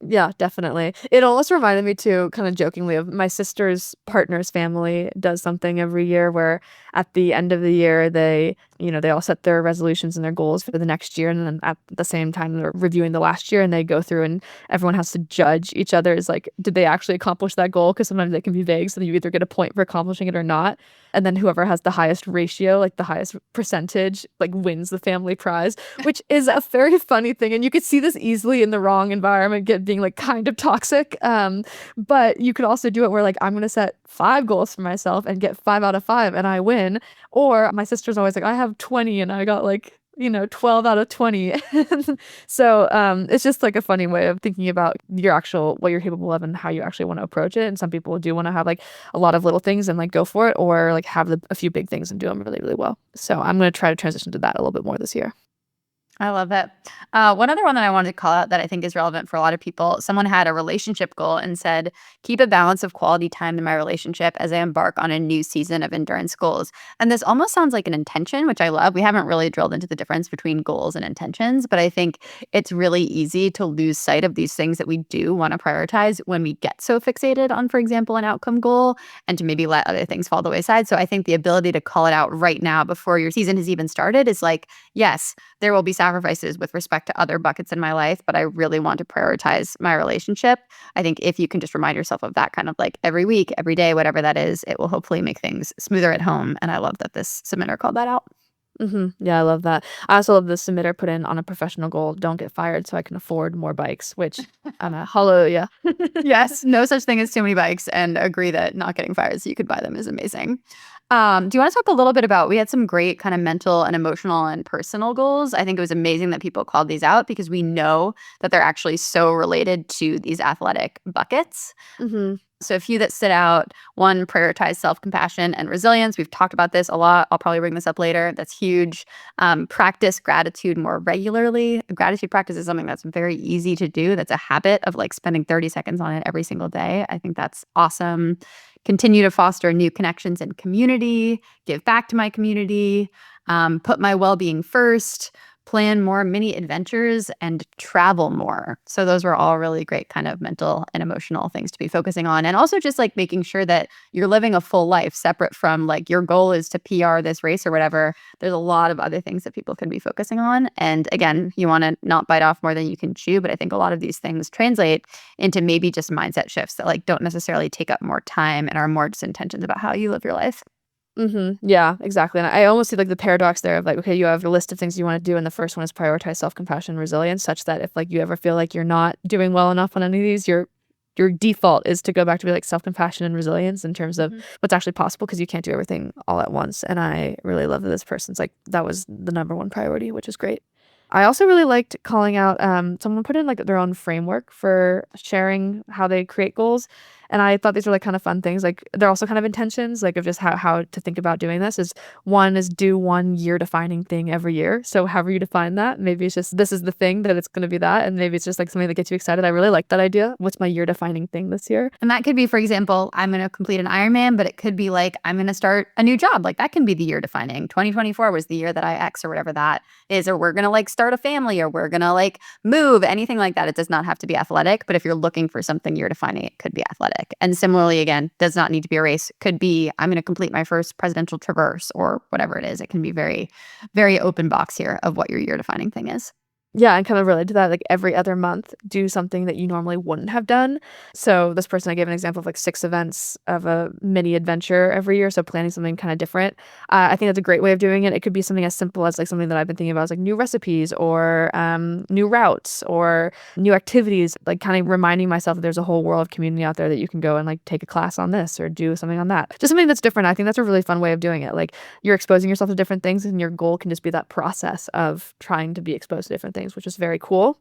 Yeah, definitely. It almost reminded me too, kind of jokingly, of my sister's partner's family does something every year where at the end of the year they all set their resolutions and their goals for the next year and then at the same time they're reviewing the last year and they go through and everyone has to judge each other's like did they actually accomplish that goal because sometimes they can be vague so you either get a point for accomplishing it or not. And then whoever has the highest ratio, like the highest percentage, like wins the family prize, which is a very funny thing. And you could see this easily in the wrong environment being like kind of toxic. But you could also do it where like I'm gonna set 5 goals for myself and get 5 out of 5 and I win. Or my sister's always like, I have 20 and I got like 12 out of 20. So it's just like a funny way of thinking about your actual what you're capable of and how you actually want to approach it. And some people do want to have like a lot of little things and like go for it, or like have a few big things and do them really, really well. So I'm going to try to transition to that a little bit more this year. I love it. One other one that I wanted to call out that I think is relevant for a lot of people, someone had a relationship goal and said, keep a balance of quality time in my relationship as I embark on a new season of endurance goals. And this almost sounds like an intention, which I love. We haven't really drilled into the difference between goals and intentions, but I think it's really easy to lose sight of these things that we do want to prioritize when we get so fixated on, for example, an outcome goal and to maybe let other things fall to the wayside. So I think the ability to call it out right now before your season has even started is like, yes, there will be sacrifices with respect to other buckets in my life, but I really want to prioritize my relationship. I think if you can just remind yourself of that kind of like every week, every day, whatever that is, it will hopefully make things smoother at home. And I love that this submitter called that out. Yeah, I love that. I also love the submitter put in on a professional goal, don't get fired so I can afford more bikes, which I'm a hallelujah. Yes, no such thing as too many bikes, and agree that not getting fired so you could buy them is amazing. Do you want to talk a little bit about, we had some great kind of mental and emotional and personal goals. I think it was amazing that people called these out because we know that they're actually so related to these athletic buckets. hmm So a few that stood out, one, prioritize self-compassion and resilience. We've talked about this a lot. I'll probably bring this up later. That's huge. Practice gratitude more regularly. Gratitude practice is something that's very easy to do. That's a habit of like spending 30 seconds on it every single day. I think that's awesome. Continue to foster new connections and community. Give back to my community. Put my well-being first. plan more mini adventures, and travel more. So those were all really great kind of mental and emotional things to be focusing on. And also just like making sure that you're living a full life separate from like your goal is to PR this race or whatever. There's a lot of other things that people can be focusing on. And again, you want to not bite off more than you can chew. But I think a lot of these things translate into maybe just mindset shifts that like don't necessarily take up more time and are more just intentions about how you live your life. Yeah, exactly. And I almost see like the paradox there of like, okay, you have a list of things you want to do, and the first one is prioritize self-compassion and resilience, such that if like you ever feel like you're not doing well enough on any of these, your default is to go back to be like self-compassion and resilience in terms of what's actually possible, because you can't do everything all at once. And I really love that this person's like that was the number one priority, which is great. I also really liked calling out someone put in like their own framework for sharing how they create goals. And I thought these were like kind of fun things. Like they're also kind of intentions, like of just how to think about doing this is one is do one year defining thing every year. So however you define that, maybe it's just this is the thing that it's gonna be that. And maybe it's just like something that gets you excited. I really like that idea. What's my year defining thing this year? And that could be, for example, I'm going to complete an Ironman, but it could be like, I'm going to start a new job. Like that can be the year defining. 2024 was the year that I X or whatever that is, or we're going to like start a family, or we're going to like move, anything like that. It does not have to be athletic, but if you're looking for something year defining, it could be athletic. And similarly, again, does not need to be a race. Could be, I'm going to complete my first presidential traverse or whatever it is. It can be very, very open box here of what your year defining thing is. Yeah, and kind of related to that, like every other month, do something that you normally wouldn't have done. So this person, I gave an example of like 6 events of a mini adventure every year. So planning something kind of different. I think that's a great way of doing it. It could be something as simple as like something that I've been thinking about is like new recipes or new routes or new activities, like kind of reminding myself that there's a whole world of community out there that you can go and like take a class on this or do something on that. Just something that's different. I think that's a really fun way of doing it. Like you're exposing yourself to different things, and your goal can just be that process of trying to be exposed to different things, which is very cool.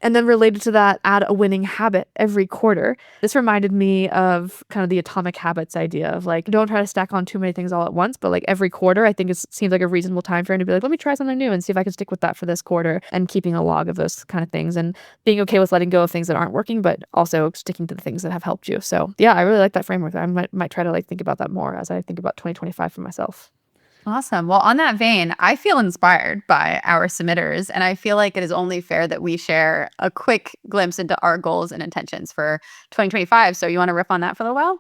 And then related to that, add a winning habit every quarter. This reminded me of kind of the atomic habits idea of like, don't try to stack on too many things all at once, but like every quarter, I think it seems like a reasonable time frame to be like, let me try something new and see if I can stick with that for this quarter, and keeping a log of those kind of things and being okay with letting go of things that aren't working, but also sticking to the things that have helped you. So yeah, I really like that framework. I might try to like think about that more as I think about 2025 for myself. Awesome. Well, on that vein, I feel inspired by our submitters, and I feel like it is only fair that we share a quick glimpse into our goals and intentions for 2025. So, you want to riff on that for a little while?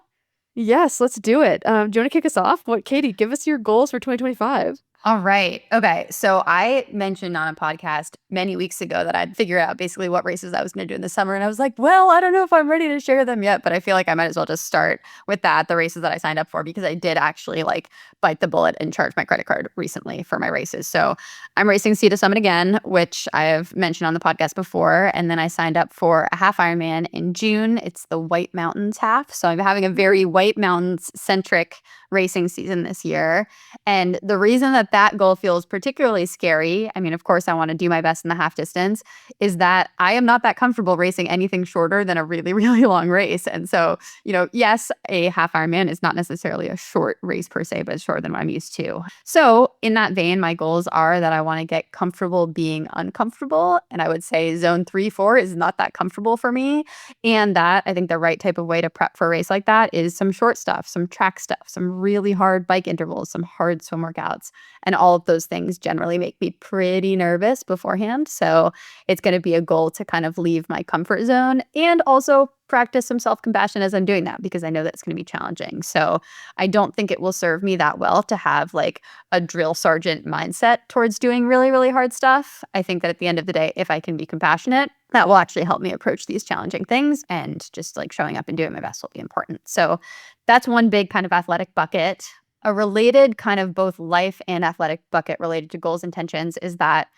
Yes, let's do it. Do you want to kick us off? Katie, give us your goals for 2025. All right. Okay. So I mentioned on a podcast many weeks ago that I'd figure out basically what races I was going to do in the summer. And I was like, well, I don't know if I'm ready to share them yet, but I feel like I might as well just start with that, the races that I signed up for, because I did actually like bite the bullet and charge my credit card recently for my races. So I'm racing Sea to Summit again, which I have mentioned on the podcast before. And then I signed up for a half Ironman in June. It's the White Mountains half. So I'm having a very White Mountains centric racing season this year. And the reason that goal feels particularly scary, I mean, of course, I want to do my best in the half distance, is that I am not that comfortable racing anything shorter than a really, really long race. And so, yes, a half Ironman is not necessarily a short race per se, but it's shorter than what I'm used to. So in that vein, my goals are that I want to get comfortable being uncomfortable. And I would say zone 3, 4 is not that comfortable for me. And that I think the right type of way to prep for a race like that is some short stuff, some track stuff, some really hard bike intervals, some hard swim workouts. And all of those things generally make me pretty nervous beforehand. So it's going to be a goal to kind of leave my comfort zone and also practice some self-compassion as I'm doing that, because I know that it's going to be challenging. So I don't think it will serve me that well to have like a drill sergeant mindset towards doing really, really hard stuff. I think that at the end of the day, if I can be compassionate, that will actually help me approach these challenging things, and just like showing up and doing my best will be important. So that's one big kind of athletic bucket. A related kind of both life and athletic bucket related to goals intentions is that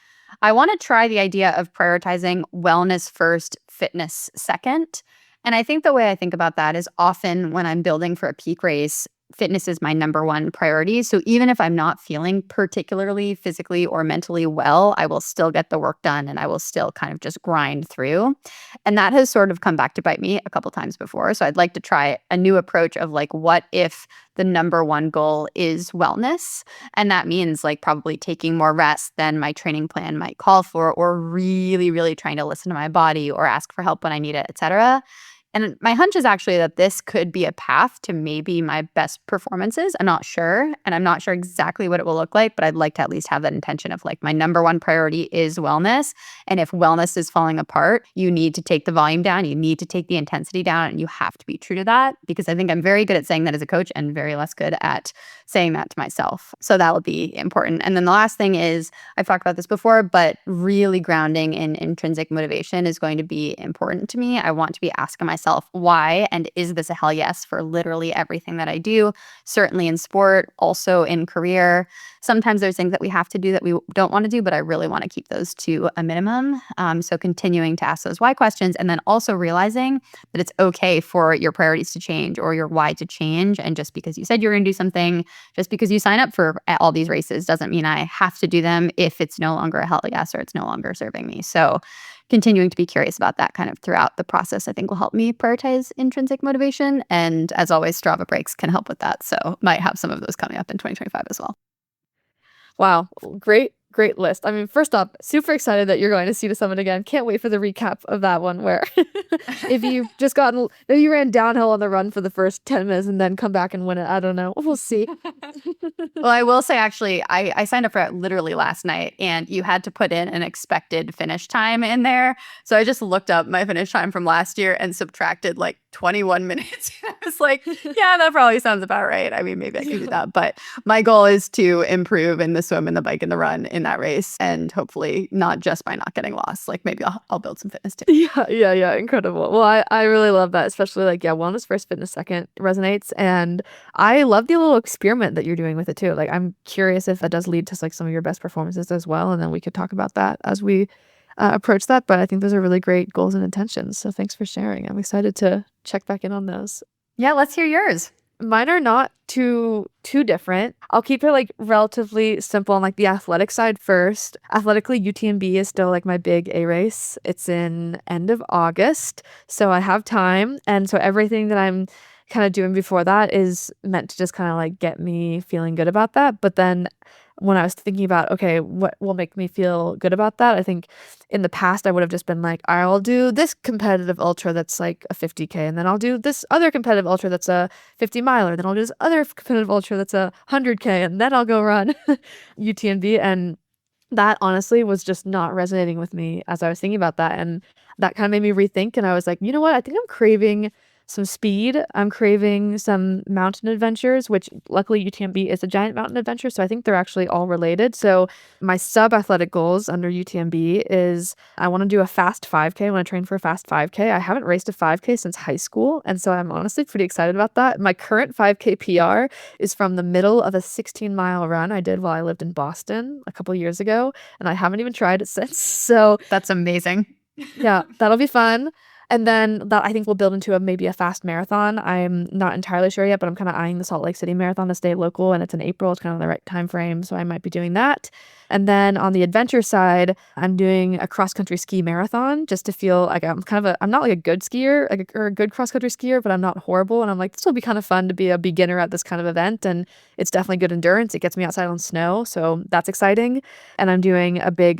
I want to try the idea of prioritizing wellness first, fitness second. And I think the way I think about that is often when I'm building for a peak race, fitness is my number one priority. So even if I'm not feeling particularly physically or mentally well, I will still get the work done, and I will still kind of just grind through. And that has sort of come back to bite me a couple times before. So I'd like to try a new approach of like, what if the number one goal is wellness? And that means like probably taking more rest than my training plan might call for, or really, really trying to listen to my body or ask for help when I need it, etc. And my hunch is actually that this could be a path to maybe my best performances. I'm not sure. And I'm not sure exactly what it will look like, but I'd like to at least have that intention of like my number one priority is wellness. And if wellness is falling apart, you need to take the volume down, you need to take the intensity down, and you have to be true to that, because I think I'm very good at saying that as a coach and very less good at saying that to myself. So that will be important. And then the last thing is, I've talked about this before, but really grounding in intrinsic motivation is going to be important to me. I want to be asking myself why, and is this a hell yes for literally everything that I do, certainly in sport, also in career. Sometimes there's things that we have to do that we don't want to do, but I really want to keep those to a minimum. So continuing to ask those why questions, and then also realizing that it's okay for your priorities to change or your why to change. And just because you said you're going to do something, just because you sign up for all these races doesn't mean I have to do them if it's no longer a hell yes or it's no longer serving me. So continuing to be curious about that kind of throughout the process, I think will help me prioritize intrinsic motivation. And as always, Strava breaks can help with that. So might have some of those coming up in 2025 as well. Wow, great list. I mean, first off, super excited that you're going to Sea to Summit again. Can't wait for the recap of that one where if you ran downhill on the run for the first 10 minutes and then come back and win it. I don't know. We'll see. Well, I will say, actually, I signed up for it literally last night, and you had to put in an expected finish time in there. So I just looked up my finish time from last year and subtracted like 21 minutes. I was like, yeah, that probably sounds about right. I mean, maybe I could do that. But my goal is to improve in the swim and the bike and the run in that race, and hopefully not just by not getting lost. Like maybe I'll build some fitness too. Yeah, incredible. Well, I really love that, especially like, yeah, wellness first, fitness second resonates. And I love the little experiment that you're doing with it too. Like, I'm curious if that does lead to like some of your best performances as well. And then we could talk about that as we approach that. But I think those are really great goals and intentions. So thanks for sharing. I'm excited to check back in on those. Yeah, let's hear yours. Mine are not too different. I'll keep it like relatively simple on like the athletic side first. Athletically, UTMB is still like my big A race. It's in end of August, so I have time. And so everything that I'm kind of doing before that is meant to just kind of like get me feeling good about that. But then when I was thinking about, okay, what will make me feel good about that? I think in the past I would have just been like, I'll do this competitive ultra that's like a 50K, and then I'll do this other competitive ultra that's a 50 miler, then I'll do this other competitive ultra that's a 100K, and then I'll go run UTMB. And that honestly was just not resonating with me as I was thinking about that. And that kind of made me rethink. And I was like, you know what? I think I'm craving some speed. I'm craving some mountain adventures, which luckily UTMB is a giant mountain adventure. So I think they're actually all related. So my sub athletic goals under UTMB is I want to do a fast 5K. I want to train for a fast 5K. I haven't raced a 5K since high school. And so I'm honestly pretty excited about that. My current 5K PR is from the middle of a 16-mile run I did while I lived in Boston a couple years ago. And I haven't even tried it since. So That's amazing. yeah, that'll be fun. And then that I think will build into maybe a fast marathon. I'm not entirely sure yet, but I'm kind of eyeing the Salt Lake City Marathon to stay local, and it's in April. It's kind of the right time frame, so I might be doing that. And then on the adventure side, I'm doing a cross country ski marathon just to feel like I'm not like a good skier, or a good cross country skier, but I'm not horrible. And I'm like, this will be kind of fun to be a beginner at this kind of event. And it's definitely good endurance. It gets me outside on snow, so that's exciting. And I'm doing a big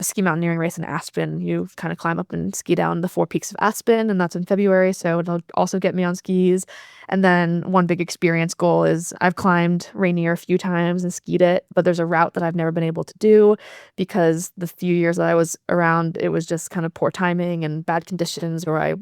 ski mountaineering race in Aspen. You kind of climb up and ski down the four peaks of Aspen, and that's in February. So it'll also get me on skis. And then one big experience goal is I've climbed Rainier a few times and skied it, but there's a route that I've never been able to do because the few years that I was around, it was just kind of poor timing and bad conditions, or I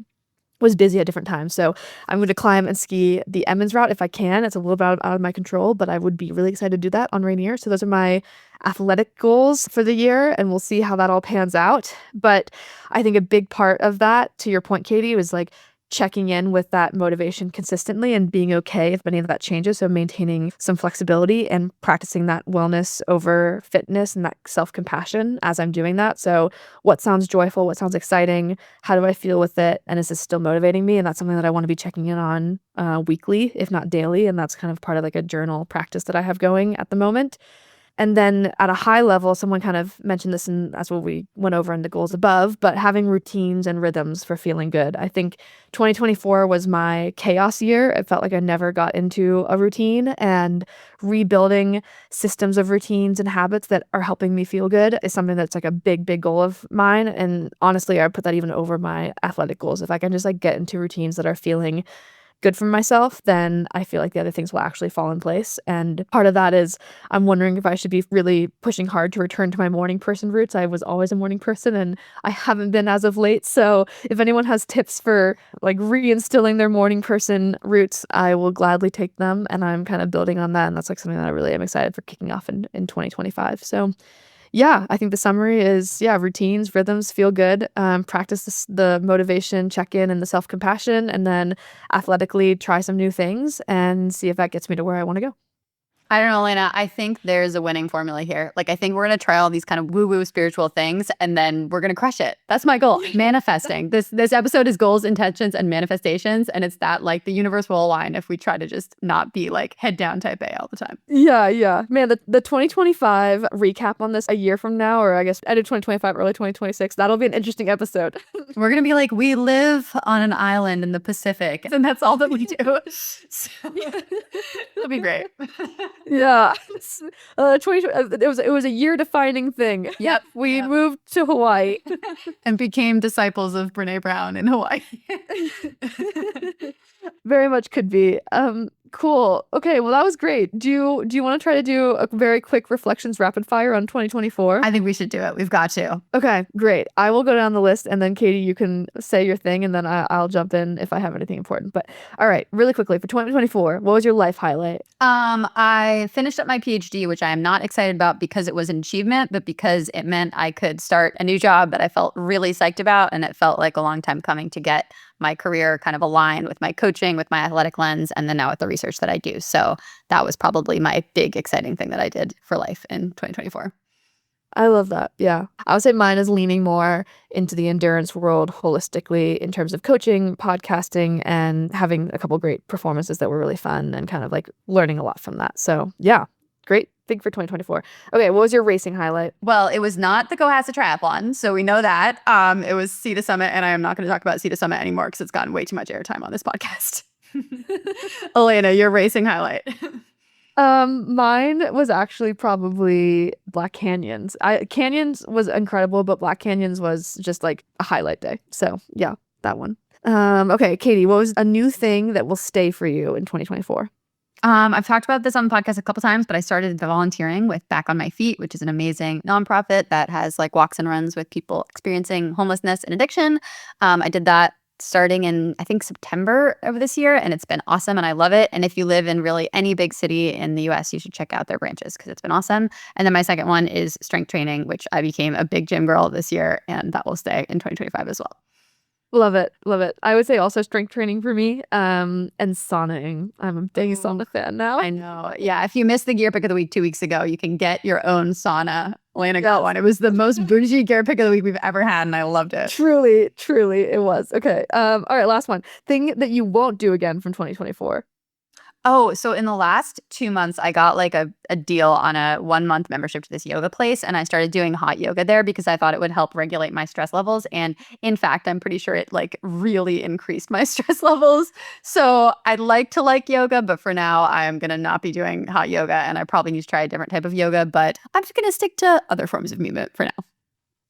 was busy at different times. So I'm going to climb and ski the Emmons route if I can. It's a little bit out of my control, but I would be really excited to do that on Rainier. So those are my athletic goals for the year, and we'll see how that all pans out. But I think a big part of that, to your point, Katie, was like checking in with that motivation consistently and being okay if any of that changes. So maintaining some flexibility and practicing that wellness over fitness and that self-compassion as I'm doing that. So what sounds joyful, what sounds exciting, how do I feel with it, and is this still motivating me? And that's something that I want to be checking in on weekly, if not daily. And that's kind of part of like a journal practice that I have going at the moment. And then at a high level, someone kind of mentioned this, and that's what we went over in the goals above, but having routines and rhythms for feeling good. I think 2024 was my chaos year. It felt like I never got into a routine, and rebuilding systems of routines and habits that are helping me feel good is something that's like a big, big goal of mine. And honestly, I put that even over my athletic goals. If I can just like get into routines that are feeling good for myself, then I feel like the other things will actually fall in place. And part of that is I'm wondering if I should be really pushing hard to return to my morning person roots. I was always a morning person and I haven't been as of late. So if anyone has tips for like reinstilling their morning person roots, I will gladly take them. And I'm kind of building on that. And that's like something that I really am excited for kicking off in 2025. So yeah, I think the summary is, yeah, routines, rhythms, feel good, practice the motivation, check in, and the self-compassion, and then athletically try some new things and see if that gets me to where I want to go. I don't know, Elena. I think there's a winning formula here. Like, I think we're going to try all these kind of woo-woo spiritual things, and then we're going to crush it. That's my goal. Manifesting. This episode is goals, intentions, and manifestations, and it's that, like, the universe will align if we try to just not be, like, head down type A all the time. Yeah. Man, the 2025 recap on this a year from now, or I guess end of 2025, early 2026, that'll be an interesting episode. We're going to be like, we live on an island in the Pacific, and that's all that we do. So, it'll be great. Yeah. 2020, it was a year defining thing. Yep. We moved to Hawaii and became disciples of Brene Brown in Hawaii. Very much could be. Cool. Okay, well that was great. Do you want to try to do a very quick reflections rapid fire on 2024? I think we should do it. We've got to. Okay, great. I will go down the list and then Katie, you can say your thing and then I'll jump in if I have anything important. But all right, really quickly for 2024, what was your life highlight? I finished up my PhD, which I am not excited about because it was an achievement, but because it meant I could start a new job that I felt really psyched about, and it felt like a long time coming to get my career kind of aligned with my coaching, with my athletic lens, and then now with the research that I do. So that was probably my big exciting thing that I did for life in 2024. I love that. Yeah. I would say mine is leaning more into the endurance world holistically in terms of coaching, podcasting, and having a couple great performances that were really fun and kind of like learning a lot from that. So yeah, great thing for 2024. Okay, what was your racing highlight? Well, it was not the Cohasset Triathlon, so we know that. It was Sea to Summit, and I am not going to talk about Sea to Summit anymore because it's gotten way too much airtime on this podcast. Elena, your racing highlight. Mine was actually probably Black Canyons. Canyons was incredible, but Black Canyons was just like a highlight day. So yeah, that one. Okay, Katie, what was a new thing that will stay for you in 2024? I've talked about this on the podcast a couple times, but I started volunteering with Back on My Feet, which is an amazing nonprofit that has like walks and runs with people experiencing homelessness and addiction. I did that starting in, I think, September of this year, and it's been awesome, and I love it. And if you live in really any big city in the US, you should check out their branches because it's been awesome. And then my second one is strength training, which I became a big gym girl this year, and that will stay in 2025 as well. Love it. I would say also strength training for me, and saunaing. I'm a big sauna fan now. I know. Yeah, if you missed the gear pick of the week 2 weeks ago, you can get your own sauna. Elena got one. It was the most bougie gear pick of the week we've ever had, and I loved it. Truly, it was. Okay. All right, last one. Thing that you won't do again from 2024. Oh, so in the last 2 months, I got like a deal on a 1-month membership to this yoga place, and I started doing hot yoga there because I thought it would help regulate my stress levels. And in fact, I'm pretty sure it like really increased my stress levels. So I'd like to like yoga, but for now, I'm going to not be doing hot yoga, and I probably need to try a different type of yoga, but I'm just going to stick to other forms of movement for now.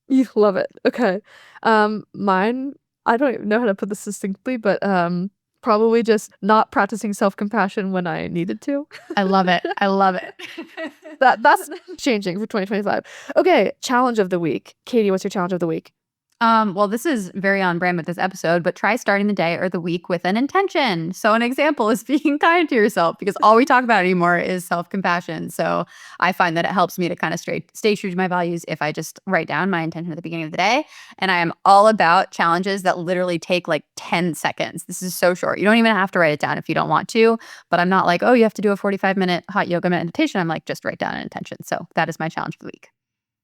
You love it. Okay. Mine, I don't even know how to put this succinctly, but probably just not practicing self-compassion when I needed to. I love it. That's changing for 2025. Okay, challenge of the week. Katie, what's your challenge of the week? Well, this is very on brand with this episode, but try starting the day or the week with an intention. So an example is being kind to yourself, because all we talk about anymore is self-compassion. So I find that it helps me to kind of stay true to my values if I just write down my intention at the beginning of the day. And I am all about challenges that literally take like 10 seconds. This is so short. You don't even have to write it down if you don't want to, but I'm not like, oh, you have to do a 45-minute hot yoga meditation. I'm like, just write down an intention. So that is my challenge for the week.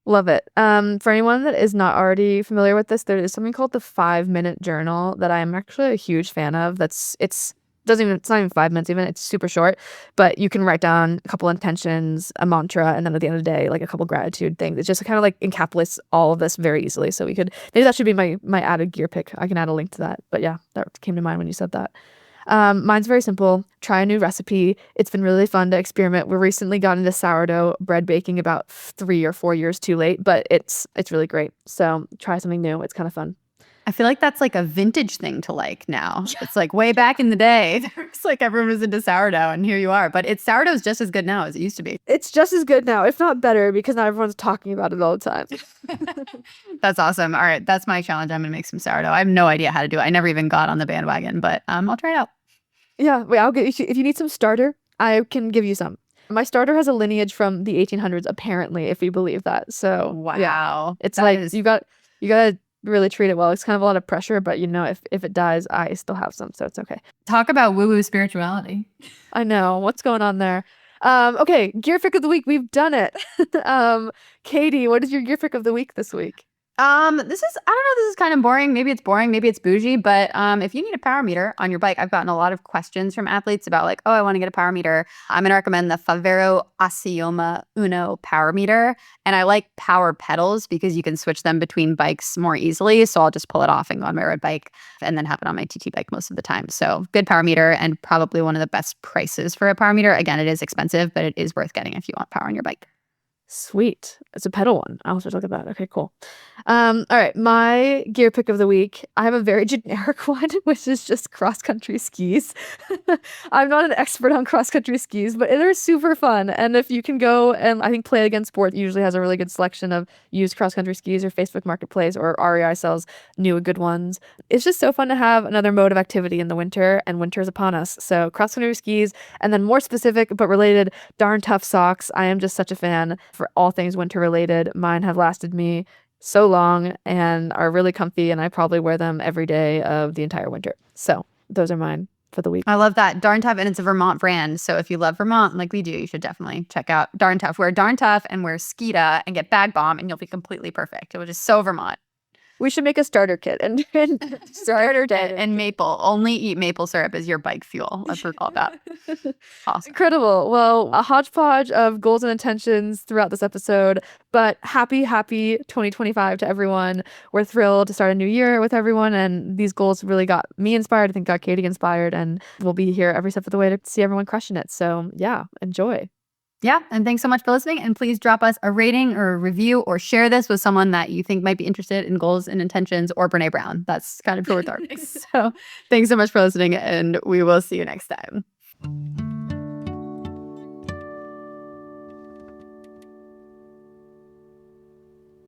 Love it. For anyone that is not already familiar with this, there is something called the 5-minute journal that I'm actually a huge fan of. It's It's not even 5 minutes even. It's super short, but you can write down a couple intentions, a mantra, and then at the end of the day, like a couple gratitude things. It just kind of like encapsulates all of this very easily. So maybe that should be my added gear pick. I can add a link to that. But yeah, that came to mind when you said that. Mine's very simple. Try a new recipe. It's been really fun to experiment. We recently got into sourdough bread baking about 3 or 4 years too late, but it's really great. So try something new. It's kind of fun. I feel like that's like a vintage thing to like now. It's like way back in the day, it's like everyone was into sourdough, and here you are. But sourdough's just as good now as it used to be. It's just as good now, if not better, because not everyone's talking about it all the time. That's awesome. All right, that's my challenge. I'm gonna make some sourdough. I have no idea how to do it. I never even got on the bandwagon, but I'll try it out. Yeah, wait, I'll get you, if you need some starter, I can give you some. My starter has a lineage from the 1800s, apparently, if you believe that. So Wow, yeah, it's like you gotta really treat it well. It's kind of a lot of pressure, but if it dies, I still have some, so it's okay. Talk about woo-woo spirituality. I know what's going on there. Okay, gear pick of the week. We've done it. Katie, what is your gear pick of the week this week? I don't know, this is kind of boring. Maybe it's bougie, but if you need a power meter on your bike, I've gotten a lot of questions from athletes about like, oh, I want to get a power meter. I'm going to recommend the Favero Asioma Uno power meter. And I like power pedals because you can switch them between bikes more easily. So I'll just pull it off and go on my road bike and then have it on my TT bike most of the time. So good power meter and probably one of the best prices for a power meter. Again, it is expensive, but it is worth getting if you want power on your bike. Sweet. It's a pedal one. I'll have to look at that. Okay, cool. All right. My gear pick of the week. I have a very generic one, which is just cross-country skis. I'm not an expert on cross-country skis, but they're super fun. And if you can go and I think Play Against Sport usually has a really good selection of used cross-country skis, or Facebook Marketplace, or REI sells new good ones. It's just so fun to have another mode of activity in the winter, and winter is upon us. So cross-country skis, and then more specific but related, Darn Tough socks. I am just such a fan for all things winter related. Mine have lasted me so long and are really comfy, and I probably wear them every day of the entire winter. So those are mine for the week. I love that. Darn Tough, and it's a Vermont brand. So if you love Vermont like we do, you should definitely check out Darn Tough. Wear Darn Tough and wear Skeeta and get Bag Bomb, and you'll be completely perfect. It was just so Vermont. We should make a starter kit and starter kit and maple. Only eat maple syrup as your bike fuel. I forgot that. Awesome. Incredible. Well, a hodgepodge of goals and intentions throughout this episode, but happy 2025 to everyone. We're thrilled to start a new year with everyone, and these goals really got me inspired. I think got Katie inspired, and we'll be here every step of the way to see everyone crushing it. So yeah, enjoy. Yeah, and thanks so much for listening. And please drop us a rating or a review, or share this with someone that you think might be interested in goals and intentions, or Brene Brown. That's kind of who we're targeting. So thanks so much for listening, and we will see you next time.